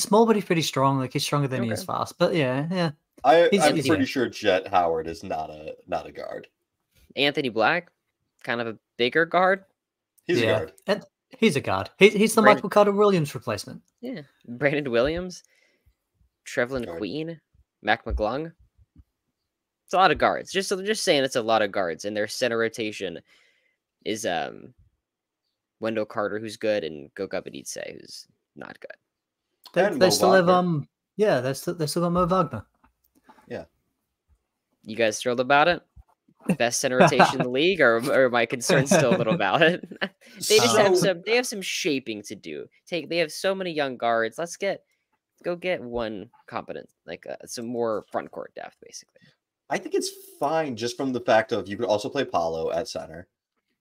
small, but he's pretty strong. Like he's stronger than he is fast. But yeah. I'm pretty sure Jet Howard is not a guard. Anthony Black, kind of a bigger guard. He's a guard. And he's a guard. He's the Michael Carter Williams replacement. Yeah, Brandon Williams, Trevlin Queen, Mac McClung. It's a lot of guards. Just saying, it's a lot of guards, and their center rotation is Wendell Carter, who's good, and Goga Badidze, who's not good. They still have they still got Mo Wagner. Yeah. You guys thrilled about it? Best center rotation in the league, or are my concerns still a little valid? They have some shaping to do. They have so many young guards. Let's go get one competent, like some more front court depth, basically. I think it's fine just from the fact of you could also play Paulo at center.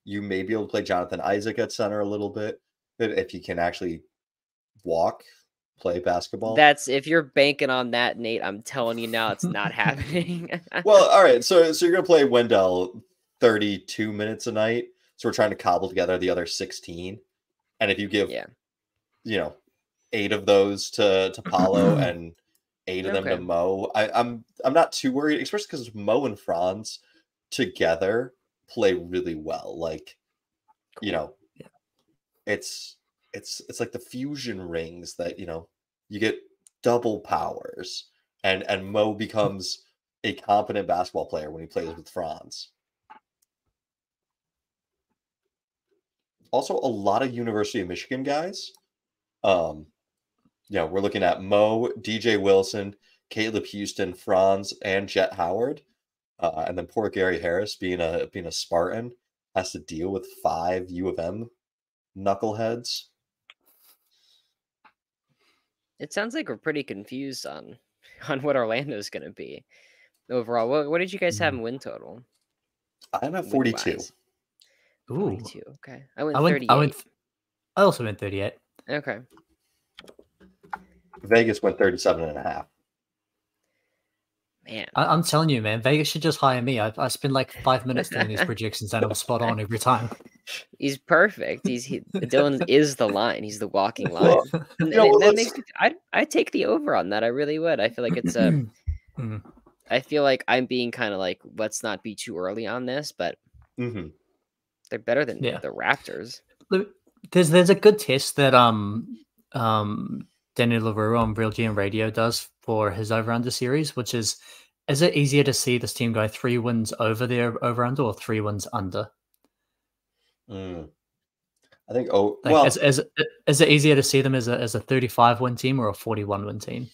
You may be able to play Jonathan Isaac at center a little bit, if you can actually play basketball. That's if you're banking on that, Nate. I'm telling you now, it's not happening. Well, all right. So you're gonna play Wendell 32 minutes a night. So we're trying to cobble together the other 16. And if you give 8 of those to Paulo and 8 of them to Mo, I'm not too worried, especially because Mo and Franz together play really well. Like, it's like the fusion rings that you get double powers, and Mo becomes a competent basketball player when he plays with Franz. Also, a lot of University of Michigan guys. We're looking at Mo, DJ Wilson, Caleb Houston, Franz, and Jet Howard. And then poor Gary Harris, being a Spartan, has to deal with 5 U of M knuckleheads. It sounds like we're pretty confused on what Orlando's going to be overall. What did you guys have in win total? I'm at 42. Win-wise? Ooh. 42. Okay. I went 38. I also went 38. Okay. Vegas went 37.5. Man, I'm telling you, man, Vegas should just hire me. I spend like 5 minutes doing these predictions and I'm spot on every time. he's perfect. Dylan is the line. He's the walking line. Well, That makes me, I'd take the over on that. I really would. I feel like it's a. I feel like I'm being kind of like, let's not be too early on this, but they're better than the Raptors. There's a good test that Danny LaRue on Real GM Radio does for his over-under series, which is it easier to see this team go 3 wins over their over-under or 3 wins under? I think, is it easier to see them as a 35-win team or a 41-win team?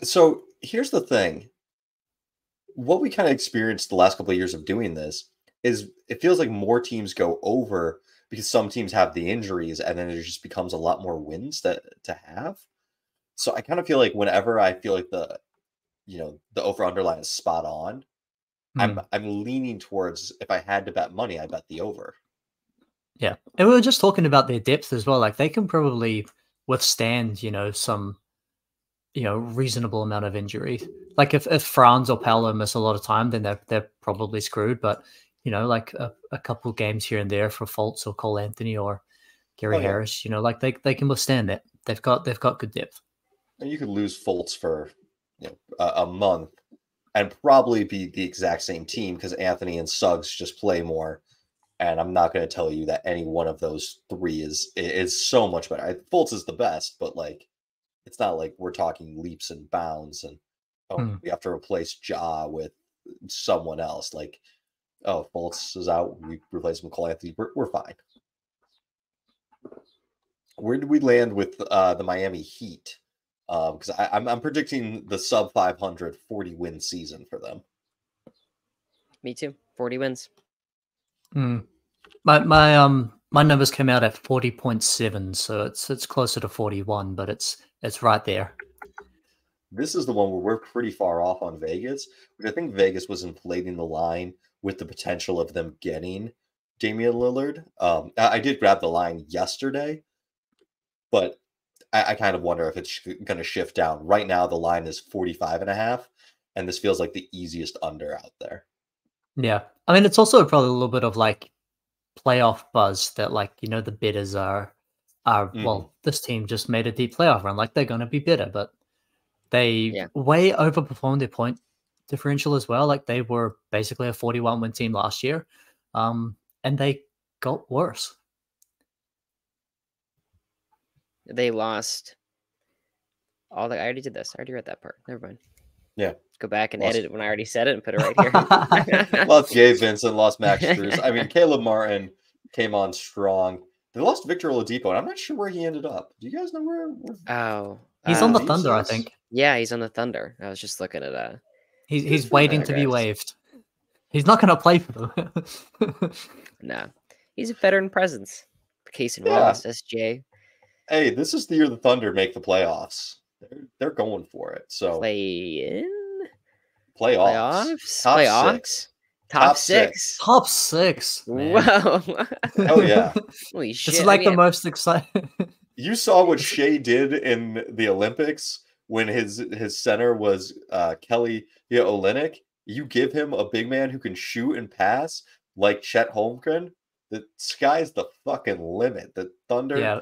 So here's the thing. What we kind of experienced the last couple of years of doing this is it feels like more teams go over because some teams have the injuries, and then it just becomes a lot more wins to have. So I kind of feel like whenever I feel like the over-under line is spot on, I'm leaning towards, if I had to bet money, I bet the over. Yeah. And we were just talking about their depth as well. Like they can probably withstand, some, reasonable amount of injury. Like if Franz or Paolo miss a lot of time, then they're probably screwed. But, like a couple games here and there for Fultz or Cole Anthony or Gary Harris, like they can withstand that. They've got good depth. And you could lose Fultz for a month and probably be the exact same team because Anthony and Suggs just play more. And I'm not going to tell you that any one of those 3 is so much better. Fultz is the best, but like it's not like we're talking leaps and bounds and we have to replace Ja with someone else. Like, Fultz is out, we replace him with Cole Anthony. We're fine. Where did we land with the Miami Heat? Because I'm predicting the sub 500 40-win season for them. Me too. 40 wins. My numbers came out at 40.7, so it's closer to 41, but it's right there. This is the one where we're pretty far off on Vegas, which I think Vegas was inflating the line with the potential of them getting Damian Lillard. I did grab the line yesterday, but I kind of wonder if it's going to shift down. Right now, the line is 45.5, and this feels like the easiest under out there. Yeah. I mean, it's also probably a little bit of like playoff buzz that like, the bidders are well, this team just made a deep playoff run. Like they're going to be better, but they way overperformed their point differential as well. Like they were basically a 41-win team last year. And they got worse. They lost I already did this. I already read that part. Never mind. Yeah. Go back and edit it when I already said it and put it right here. Lost Gabe Vincent, lost Max Strus. I mean, Caleb Martin came on strong. They lost Victor Oladipo, and I'm not sure where he ended up. Do you guys know where? He's on the Thunder, I think. Yeah, he's on the Thunder. I was just looking at He's waiting to be waived. He's not going to play for them. Nah, he's a veteran presence. Casey Ross, SJ. Hey, this is the year the Thunder make the playoffs. They're going for it. So playoffs. Top six. Top 6. Man. Wow. Oh yeah. Holy shit. This is like the most exciting. You saw what Shea did in the Olympics when his center was Kelly Olynyk. You give him a big man who can shoot and pass like Chet Holmgren, the sky's the fucking limit. The Thunder,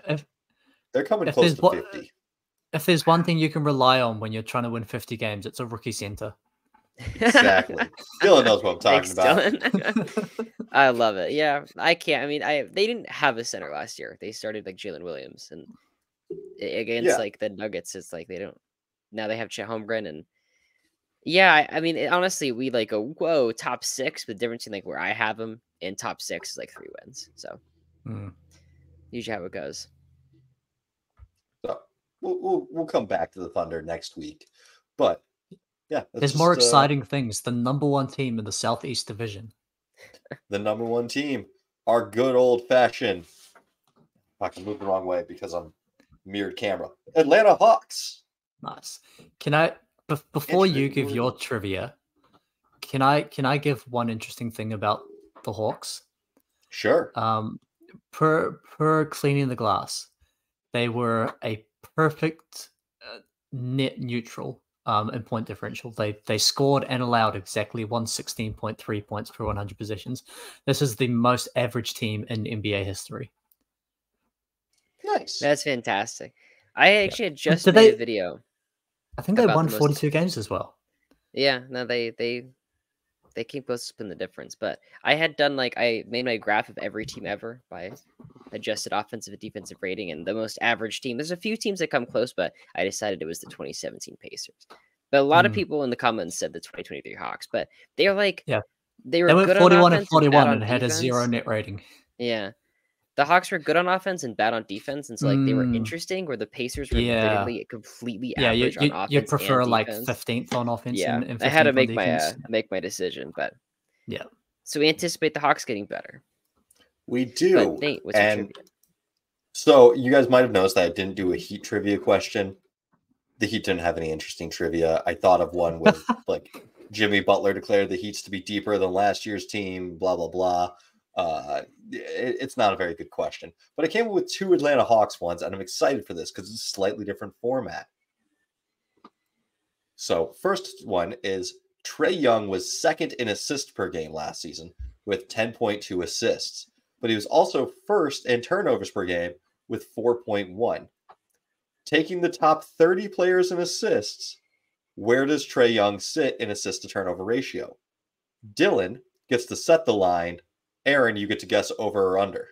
they're coming close to 50. If there's one thing you can rely on when you're trying to win 50 games, it's a rookie center. Exactly. Dylan knows what I'm talking about. I love it. Yeah, I can't. I mean, they didn't have a center last year. They started like Jalen Williams, and against like the Nuggets, it's like they don't. Now they have Chet Holmgren, and I mean, honestly, we like go top 6. But the difference in like where I have them in top 6 is like 3 wins. So Usually how it goes. So we'll come back to the Thunder next week, but yeah, there's more exciting things. The #1 team in the Southeast Division. The #1 team, our good old-fashioned. I can move the wrong way because I'm mirrored camera. Atlanta Hawks. Nice. Can I before you give your trivia? Can I give one interesting thing about the Hawks? Sure. Per Cleaning the Glass, they were a perfect net neutral in point differential. They scored and allowed exactly 116.3 points per 100 possessions. This is the most average team in NBA history. Nice. That's fantastic. I actually had just made a video. I think they won 42 games as well. Yeah, no, they came close to split the difference. But I had done I made my graph of every team ever by adjusted offensive and defensive rating, and the most average team. There's a few teams that come close, but I decided it was the 2017 Pacers. But a lot of people in the comments said the 2023 Hawks, but they're they were good 41 on and 41 and had a 0 net rating. Yeah. The Hawks were good on offense and bad on defense, and so they were interesting. Where the Pacers were literally completely average on offense. You prefer and defense. 15th on offense. Yeah, and I had to make my decision, but yeah. So we anticipate the Hawks getting better. We do. But Nate, what's your trivia? So you guys might have noticed that I didn't do a Heat trivia question. The Heat didn't have any interesting trivia. I thought of one with Jimmy Butler declared the Heats to be deeper than last year's team. Blah blah blah. It's not a very good question, but I came up with 2 Atlanta Hawks ones, and I'm excited for this because it's a slightly different format. So first one is Trae Young was second in assists per game last season with 10.2 assists, but he was also first in turnovers per game with 4.1. Taking the top 30 players in assists, where does Trae Young sit in assist to turnover ratio? Dylan gets to set the line. Aaron, you get to guess over or under.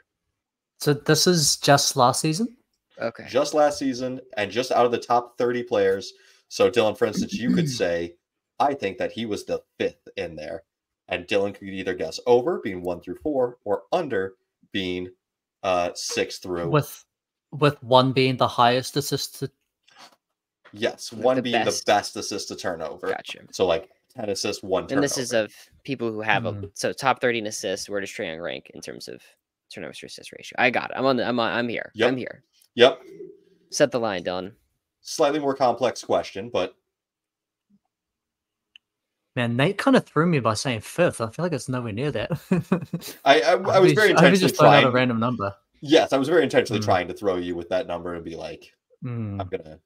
So this is just last season? Okay. Just last season and just out of the top 30 players. So Dylan, for instance, you could say, I think that he was the 5th in there. And Dylan could either guess over, being 1 through 4, or under, being 6 through. With 1 being the highest assist to... Yes, 1 being the best assist to turnover. Gotcha. So 10 assists, 1 turnover. And this is of people who have so top 30 in assists. Where does Trae Young rank in terms of turnovers to assist ratio? I got it. I'm here. Yep. I'm here. Yep. Set the line, Dylan. Slightly more complex question, but man, Nate kind of threw me by saying 5th. I feel like it's nowhere near that. I was very intentionally just throwing out a random number. Yes, I was very intentionally trying to throw you with that number and be like, I'm gonna,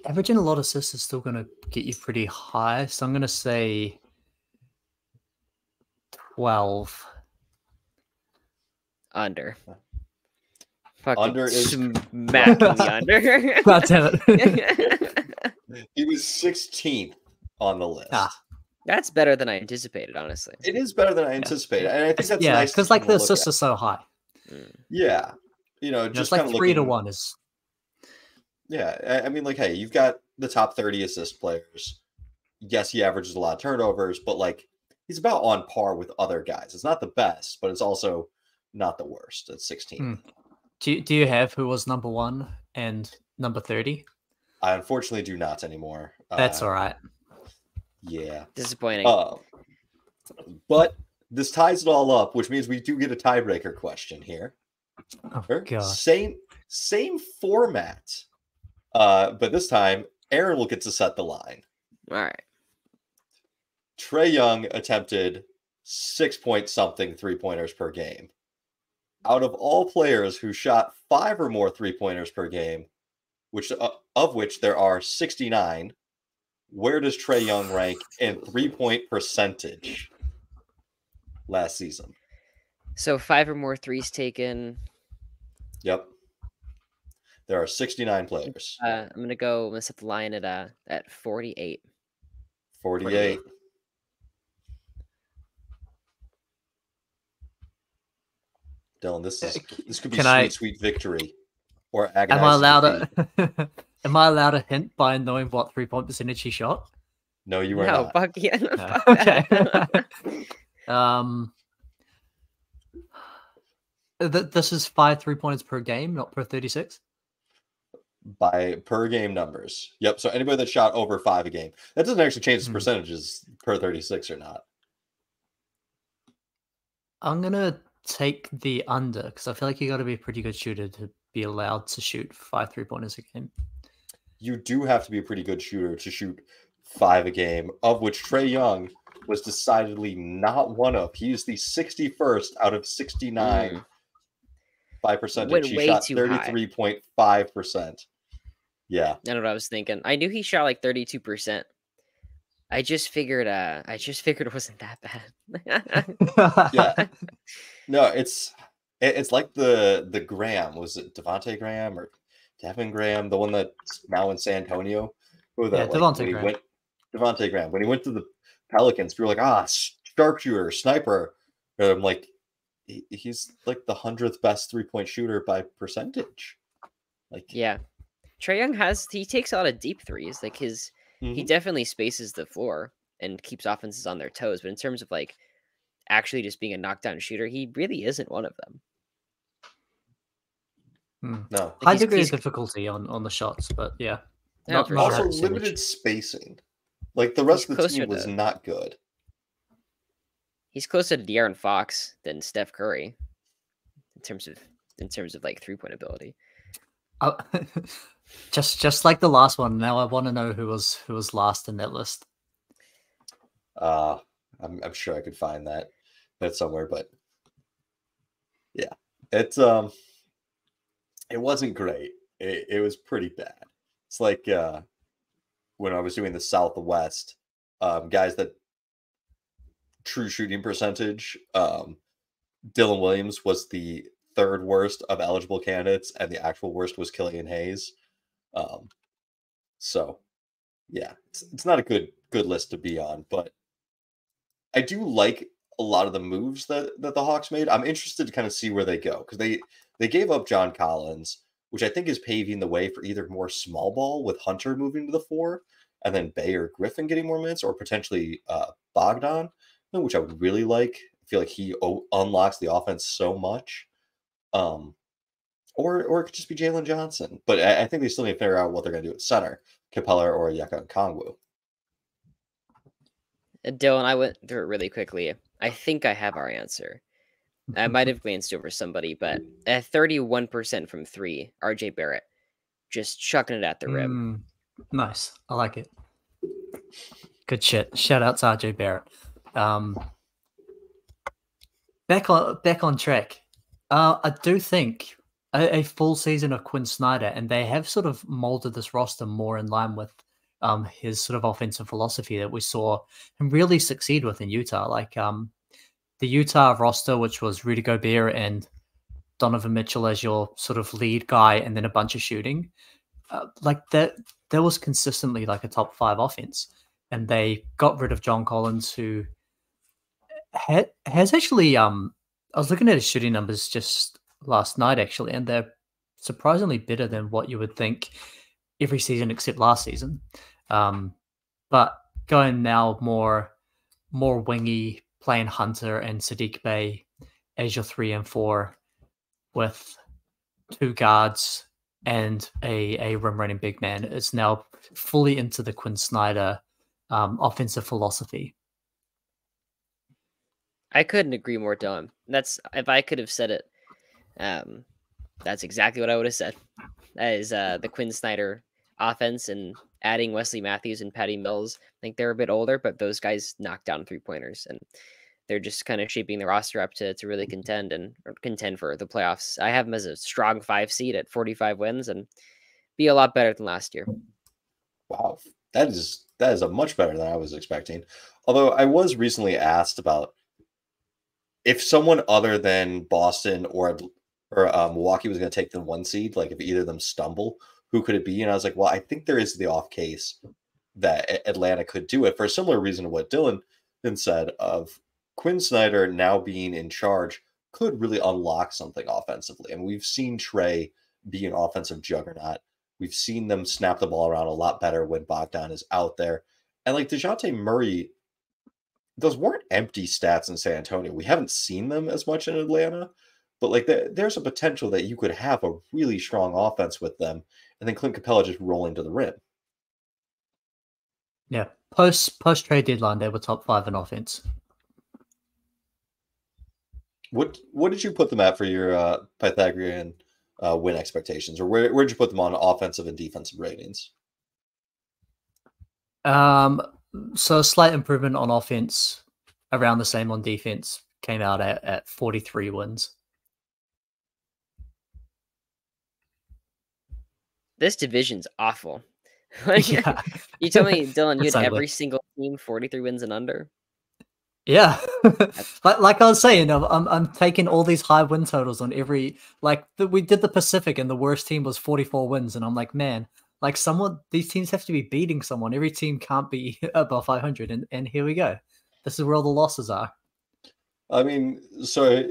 averaging a lot of assists is still going to get you pretty high. So I'm going to say 12. Under. Under is smacking the under. God damn it. He was 16th on the list. That's better than I anticipated, honestly. It is better than I anticipated. And I think that's nice. Because the assists are so high. Yeah. Just it's 3 to 1 is... Yeah, I mean, hey, you've got the top 30 assist players. Yes, he averages a lot of turnovers, but he's about on par with other guys. It's not the best, but it's also not the worst at 16. Do you have who was number 1 and number 30? I unfortunately do not anymore. That's all right. Yeah. Disappointing. But this ties it all up, which means we do get a tiebreaker question here. Oh, God. Same format. But this time, Aaron will get to set the line. All right. Trae Young attempted 6-point-something 3-pointers per game. Out of all players who shot 5 or more 3-pointers per game, of which there are 69, where does Trae Young rank in 3-point percentage last season? So 5 or more threes taken. Yep. There are 69 players. I'm gonna set the line at 48. 48. Dylan, this could be sweet victory or agonizing. Am I allowed a hint by knowing what 3-point percentage he shot? No, you are No, not. fuck yeah. No. Fuck Okay. that. This is 5 3-pointers per game, not per 36. By per game numbers. Yep. So anybody that shot over 5 a game, that doesn't actually change its percentages per 36 or not. I'm gonna take the under because I feel like you got to be a pretty good shooter to be allowed to shoot 5 3-pointers a game. You do have to be a pretty good shooter to shoot 5 a game, of which Trae Young was decidedly not one of. He is the 61st out of 69 by percentage. Went He way shot too high. 33.5%. Yeah. I know what I was thinking. I knew he shot like 32%. I just figured it wasn't that bad. Yeah. No, it's like the Graham. Was it Devontae Graham or Devin Graham? The one that's now in San Antonio? Who that, Yeah, like, Devontae Graham. Devontae Graham. When he went to the Pelicans, we were like, sharpshooter, sniper. And I'm like, he's like the 100th best 3-point shooter by percentage. Like, Yeah. Trae Young he takes a lot of deep threes. Like he definitely spaces the floor and keeps offenses on their toes. But in terms of like actually just being a knockdown shooter, he really isn't one of them. No. High degree of difficulty on the shots, but yeah. No, for also sure. limited spacing. Like the rest of the team was not good. He's closer to De'Aaron Fox than Steph Curry in terms of like 3-point ability. Just like the last one. Now I want to know who was last in that list. I'm sure I could find that somewhere, but yeah, it wasn't great. It was pretty bad. It's like when I was doing the Southwest, guys that true shooting percentage, Dylan Williams was the 3rd worst of eligible candidates, and the actual worst was Killian Hayes. So yeah, it's not a good list to be on, but I do like a lot of the moves that the Hawks made. I'm interested to kind of see where they go, because they gave up John Collins, which I think is paving the way for either more small ball with Hunter moving to the 4, and then Bay or Griffin getting more minutes, or potentially Bogdan, which I would really like. I feel like he unlocks the offense so much. Or it could just be Jalen Johnson. But I think they still need to figure out what they're going to do at center, Capella or Yaka Kongwu. Dylan, I went through it really quickly. I think I have our answer. I might have glanced over somebody, but at 31% from 3, RJ Barrett, just chucking it at the rim. Nice. I like it. Good shit. Shout out to RJ Barrett. Back on track. I do think a full season of Quinn Snyder, and they have sort of molded this roster more in line with his sort of offensive philosophy that we saw him really succeed with in Utah. Like the Utah roster, which was Rudy Gobert and Donovan Mitchell as your sort of lead guy, and then a bunch of shooting. Like that was consistently like a top 5 offense. And they got rid of John Collins, who has actually I was looking at his shooting numbers just last night, actually, and they're surprisingly better than what you would think every season except last season. But going now more wingy, playing Hunter and Sadiq Bey as your 3 and 4 with 2 guards and a rim running big man. It's now fully into the Quinn Snyder offensive philosophy. I couldn't agree more, Dylan. That's, if I could have said it, that's exactly what I would have said. That is the Quinn Snyder offense, and adding Wesley Matthews and Patty Mills. I think they're a bit older, but those guys knock down 3-pointers, and they're just kind of shaping the roster up to really contend for the playoffs. I have them as a strong 5 seed at 45 wins and be a lot better than last year. Wow, that is a much better than I was expecting. Although I was recently asked about if someone other than Boston or Milwaukee was going to take the 1 seed, like if either of them stumble, who could it be? And I was like, well, I think there is the off case that Atlanta could do it for a similar reason to what Dylan said, of Quinn Snyder now being in charge could really unlock something offensively. And we've seen Trae be an offensive juggernaut. We've seen them snap the ball around a lot better when Bogdan is out there. And like DeJounte Murray, those weren't empty stats in San Antonio. We haven't seen them as much in Atlanta, but like there's a potential that you could have a really strong offense with them, and then Clint Capella just rolling to the rim. Yeah, post trade deadline, they were top 5 in offense. What did you put them at for your Pythagorean win expectations, or where did you put them on offensive and defensive ratings? So a slight improvement on offense, around the same on defense. Came out at 43 wins. This division's awful. Yeah. You tell me, Dylan, you had every single team 43 wins and under. Yeah, like I was saying, I'm taking all these high win totals on every we did the Pacific and the worst team was 44 wins, and I'm like, man, like these teams have to be beating someone. Every team can't be above 500, and here we go. This is where all the losses are. I mean, so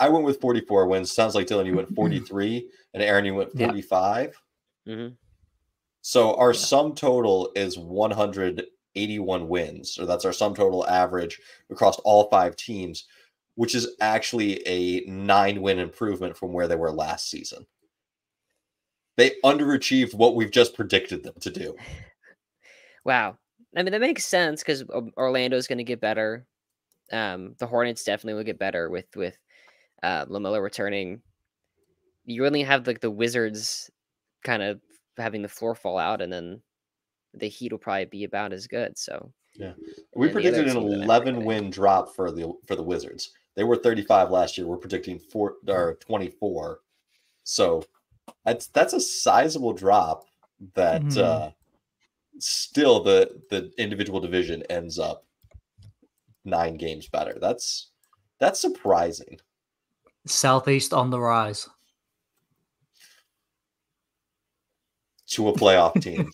I went with 44 wins. Sounds like Dylan, you went 43, and Aaron, you went 45. Yeah. Mm-hmm. So our sum total is 181 wins. So that's our sum total average across all 5 teams, which is actually a 9-win improvement from where they were last season. They underachieved what we've just predicted them to do. Wow. I mean, that makes sense because Orlando's going to get better. The Hornets definitely will get better with LaMelo returning. You really have like the Wizards kind of having the floor fall out, and then the Heat will probably be about as good. So yeah, we predicted an 11-win drop for the Wizards. They were 35 last year. We're predicting 24. So that's a sizable drop. That still the individual division ends up 9 games better. That's surprising. Southeast on the rise. To a playoff team.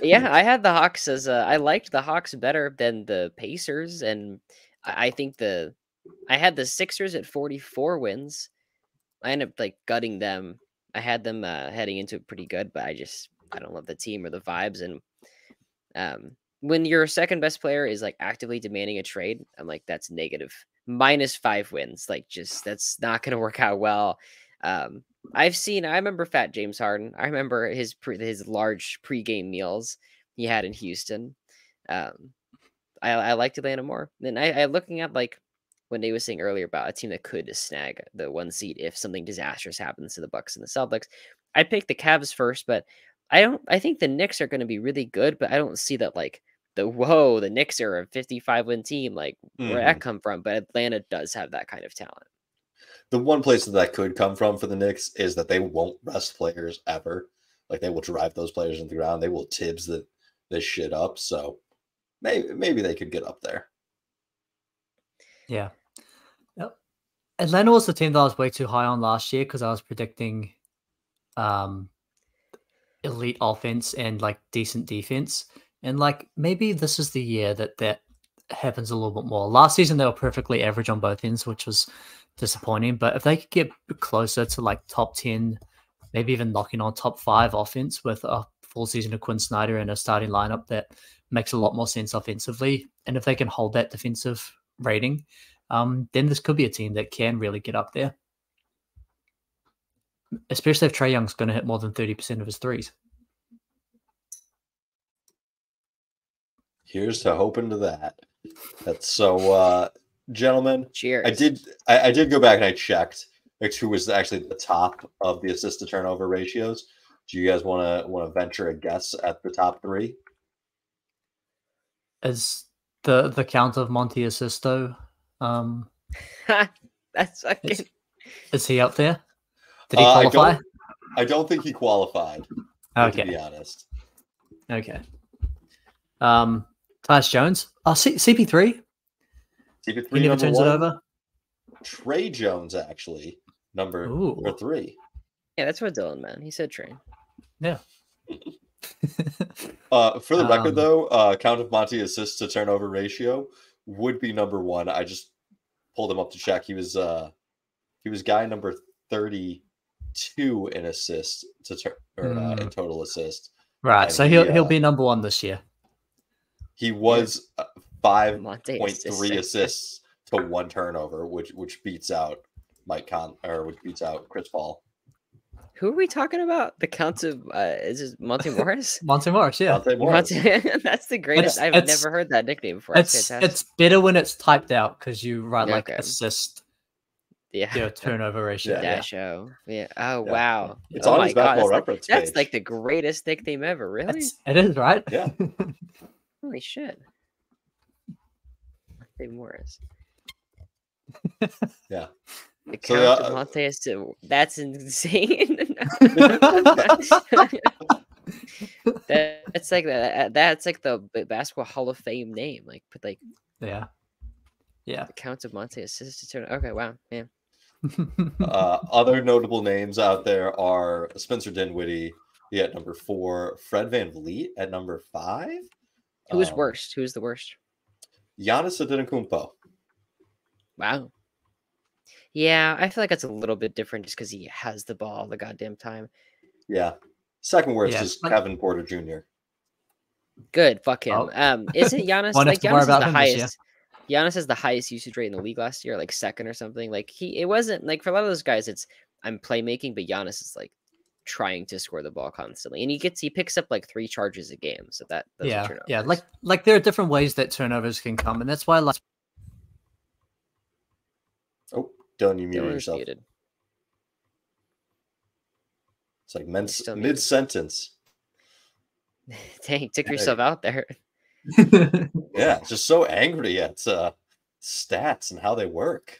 Yeah, I had the Hawks as I liked the Hawks better than the Pacers, and I think I had the Sixers at 44 wins. I ended up like gutting them. I had them heading into it pretty good, but I don't love the team or the vibes. And when your second best player is like actively demanding a trade, I'm like, that's negative. -5 wins. Like, just that's not going to work out well. I remember Fat James Harden. I remember his large pregame meals he had in Houston. I liked Atlanta more. And I looking at like when they was saying earlier about a team that could snag the 1 seed if something disastrous happens to the Bucks and the Celtics. I'd pick the Cavs first, but I think the Knicks are going to be really good, but I don't see that like the Knicks are a 55-win team. Like, where'd that come from? But Atlanta does have that kind of talent. The one place that could come from for the Knicks is that they won't rest players ever. Like, they will drive those players into the ground. They will Tibbs this shit up. So maybe they could get up there. Yeah. Yep. Atlanta was the team that I was way too high on last year because I was predicting elite offense and like decent defense. And like maybe this is the year that happens a little bit more. Last season they were perfectly average on both ends, which was disappointing. But if they could get closer to like top 10, maybe even knocking on top 5 offense with a full season of Quinn Snyder and a starting lineup that makes a lot more sense offensively, and if they can hold that defensive rating, then this could be a team that can really get up there. Especially if Trae Young's going to hit more than 30% of his threes. Here's to hoping to that. That's so, gentlemen. Cheers. I did go back and I checked who was actually the top of the assist to turnover ratios. Do you guys want to venture a guess at the top 3? Is the count of Monty Assisto? That's fucking... Is he up there? Did he qualify? I don't think he qualified. Okay. To be honest. Okay. Tyus Jones. Oh, CP3. CP3 he never turns 1. it over. Trey Jones, actually, number 3. Yeah, that's what Dylan meant. He said Trey. Yeah. For the record, though, count of Monty assists to turnover ratio would be number 1. I just pulled him up to check. He was guy number 32 in assists to in total assists. Right, so he'll be number 1 this year. He was 5.3 Monte assists to 1 turnover, which beats out which beats out Chris Paul. Who are we talking about? The Counts of is it Monte Morris? Monte Morris, yeah. Monte Morris. That's the greatest. I've never heard that nickname before. It's better when it's typed out because you write like Okay. assist, Yeah. turnover ratio. Yeah. Dasho. Yeah. Oh Yeah. wow. It's Oh on my his God, basketball that's reference that's page. like the greatest nickname ever. Really? It is, right? Yeah. Holy shit. Monte Morris. Yeah. The So, Count of Monte is that's insane. That's like the basketball Hall of Fame name. Like put like Yeah. the Count of Monte assisted turn. Okay, wow, man. Other notable names out there are Spencer Dinwiddie at number 4, Fred VanVleet at number 5. Who's worst? Who's the worst? Giannis Antetokounmpo. Wow. Yeah, I feel like it's a little bit different just because he has the ball all the goddamn time. Yeah. Second worst Yeah, is like- Kevin Porter Jr. Good, fuck him. Oh. Isn't Giannis Won't have like to worry Giannis is about the him this year. highest? Giannis has the highest usage rate in the league last year, like second or something. Like it wasn't like for a lot of those guys, it's I'm playmaking, but Giannis is like trying to score the ball constantly, and he picks up like 3 charges a game, so that those are turnovers. Yeah, like there are different ways that turnovers can come, and that's why like Oh, Dylan, you muted Dylan's yourself. muted. It's like still muted. mid-sentence. Dang, took yourself out there. Yeah, just so angry at stats and how they work.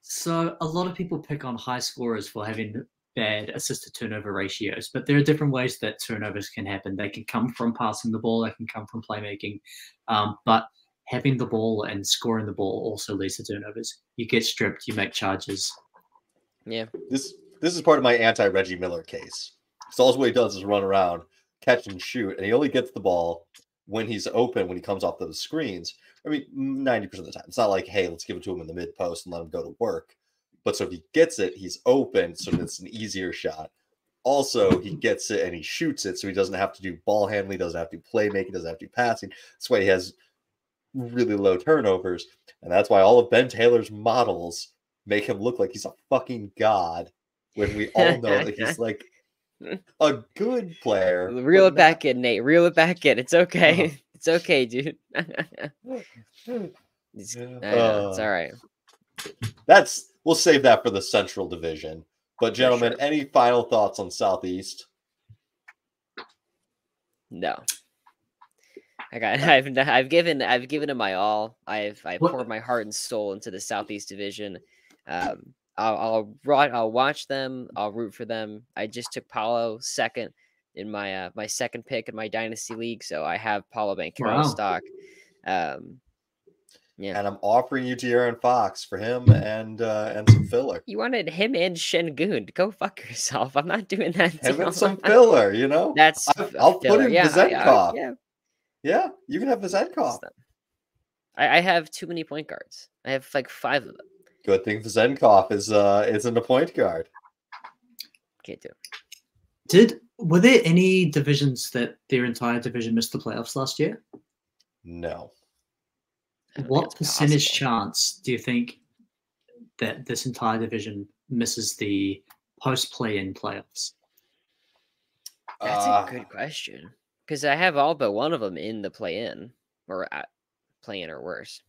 So a lot of people pick on high scorers for having bad assist to turnover ratios, but there are different ways that turnovers can happen. They can come from passing the ball, they can come from playmaking, but having the ball and scoring the ball also leads to turnovers. You get stripped, you make charges. Yeah. This is part of my anti-Reggie Miller case. So all what he does is run around, catch and shoot, and he only gets the ball when he's open, when he comes off those screens. I mean, 90% of the time. It's not like, hey, let's give it to him in the mid post and let him go to work. But so if he gets it, he's open, so it's an easier shot. Also, he gets it and he shoots it, so he doesn't have to do ball handling, doesn't have to play making, doesn't have to do passing. That's why he has really low turnovers. And that's why all of Ben Taylor's models make him look like he's a fucking god, when we all know that he's like a good player. Reel it back in, Nate. Reel it back in. It's okay. It's okay, dude. It's all right. We'll save that for the Central Division. But gentlemen, sure. Any final thoughts on Southeast? No. I've given it my all. I poured my heart and soul into the Southeast Division. I'll watch them. I'll root for them. I just took Paulo second in my my second pick in my dynasty league, so I have Paulo Banchero stock. Yeah, and I'm offering you De'Aaron Fox for him and some filler. You wanted him and Şengün. Go fuck yourself. I'm not doing that. Him and some filler, you know. That's I'll put in Vezenkov. Yeah, you can have Vezenkov. I have too many point guards. I have like 5 of them. Good thing Vezenkov is in the point guard. Can't do it. Were there any divisions that their entire division missed the playoffs last year? No. What percentage chance do you think that this entire division misses the post-play-in playoffs? That's a good question. Because I have all but one of them in the play-in, or play-in or worse.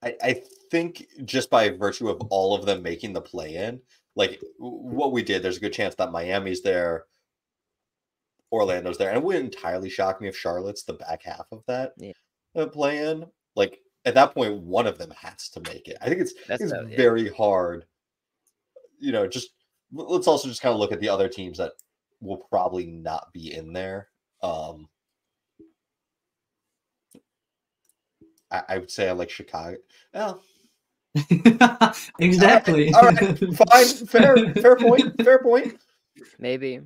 I think just by virtue of all of them making the play-in, like what we did, there's a good chance that Miami's there, Orlando's there, and it wouldn't entirely shock me if Charlotte's the back half of that play-in. Like at that point, one of them has to make it. I think it's very hard. You know, just let's also just kind of look at the other teams that will probably not be in there. I would say I like Chicago. Well, exactly. All right. Fine. Fair point. Fair point. Maybe.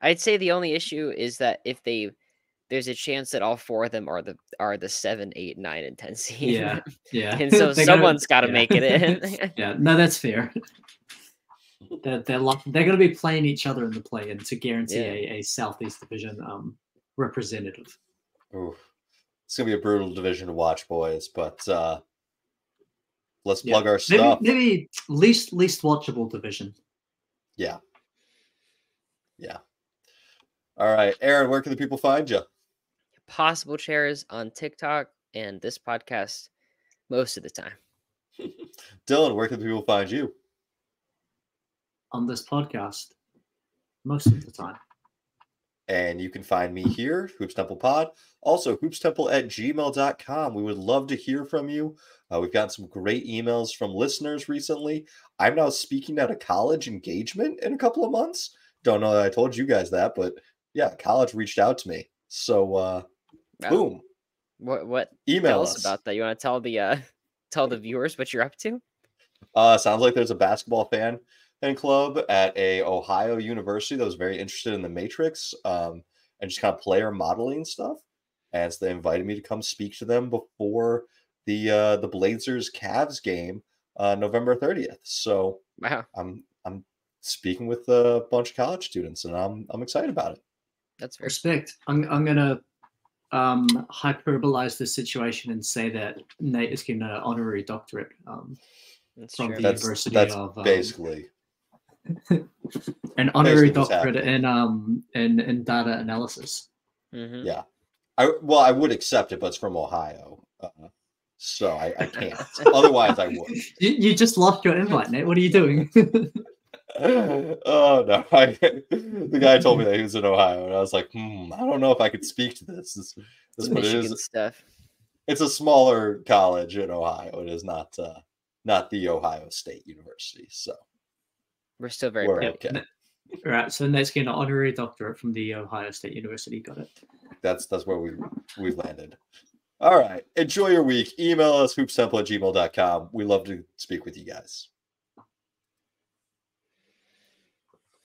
I'd say the only issue is that if there's a chance that all 4 of them are the 7, 8, 9, and 10 seed. Yeah. And so someone's got to make it in. Yeah. No, that's fair. They're going to be playing each other in the play-in to guarantee Yeah. a Southeast Division representative. Ooh, it's gonna be a brutal division to watch, boys. But let's Yeah. plug our stuff. Maybe least watchable division. Yeah. All right, Aaron, where can the people find you? Possible Chairs on TikTok and this podcast most of the time. Dylan, where can the people find you? On this podcast most of the time. And you can find me here, Hoops Temple Pod. Also, hoopstemple@gmail.com. We would love to hear from you. We've gotten some great emails from listeners recently. I'm now speaking at a college engagement in a couple of months. Don't know that I told you guys that, but yeah, college reached out to me. So, Wow. boom. What? Email Tell us us about that. You want to tell the viewers what you're up to? Sounds like there's a basketball fan club at a Ohio university that was very interested in the Matrix and just kind of player modeling stuff. And so they invited me to come speak to them before the Blazers Cavs game November 30th. So Wow, I'm speaking with a bunch of college students, and I'm excited about it. that's very Respect. I'm gonna hyperbolize this situation and say that Nate is getting an honorary doctorate that's from true. the That's University of basically an honorary what's doctorate happening. in data analysis. Mhm. Yeah. I would accept it, but it's from Ohio. So I can't. Otherwise, I would. You just lost your invite, Nate. What are you doing? Oh no! The guy told me that he was in Ohio, and I was like, I don't know if I could speak to this. But Michigan stuff. It's a smaller college in Ohio. It is not the Ohio State University. So We're still very we're proud. okay. Right, so Nate's getting an honorary doctorate from the Ohio State University. Got it. That's where we've landed. All right. Enjoy your week. Email us hoopstemple@gmail.com. We love to speak with you guys.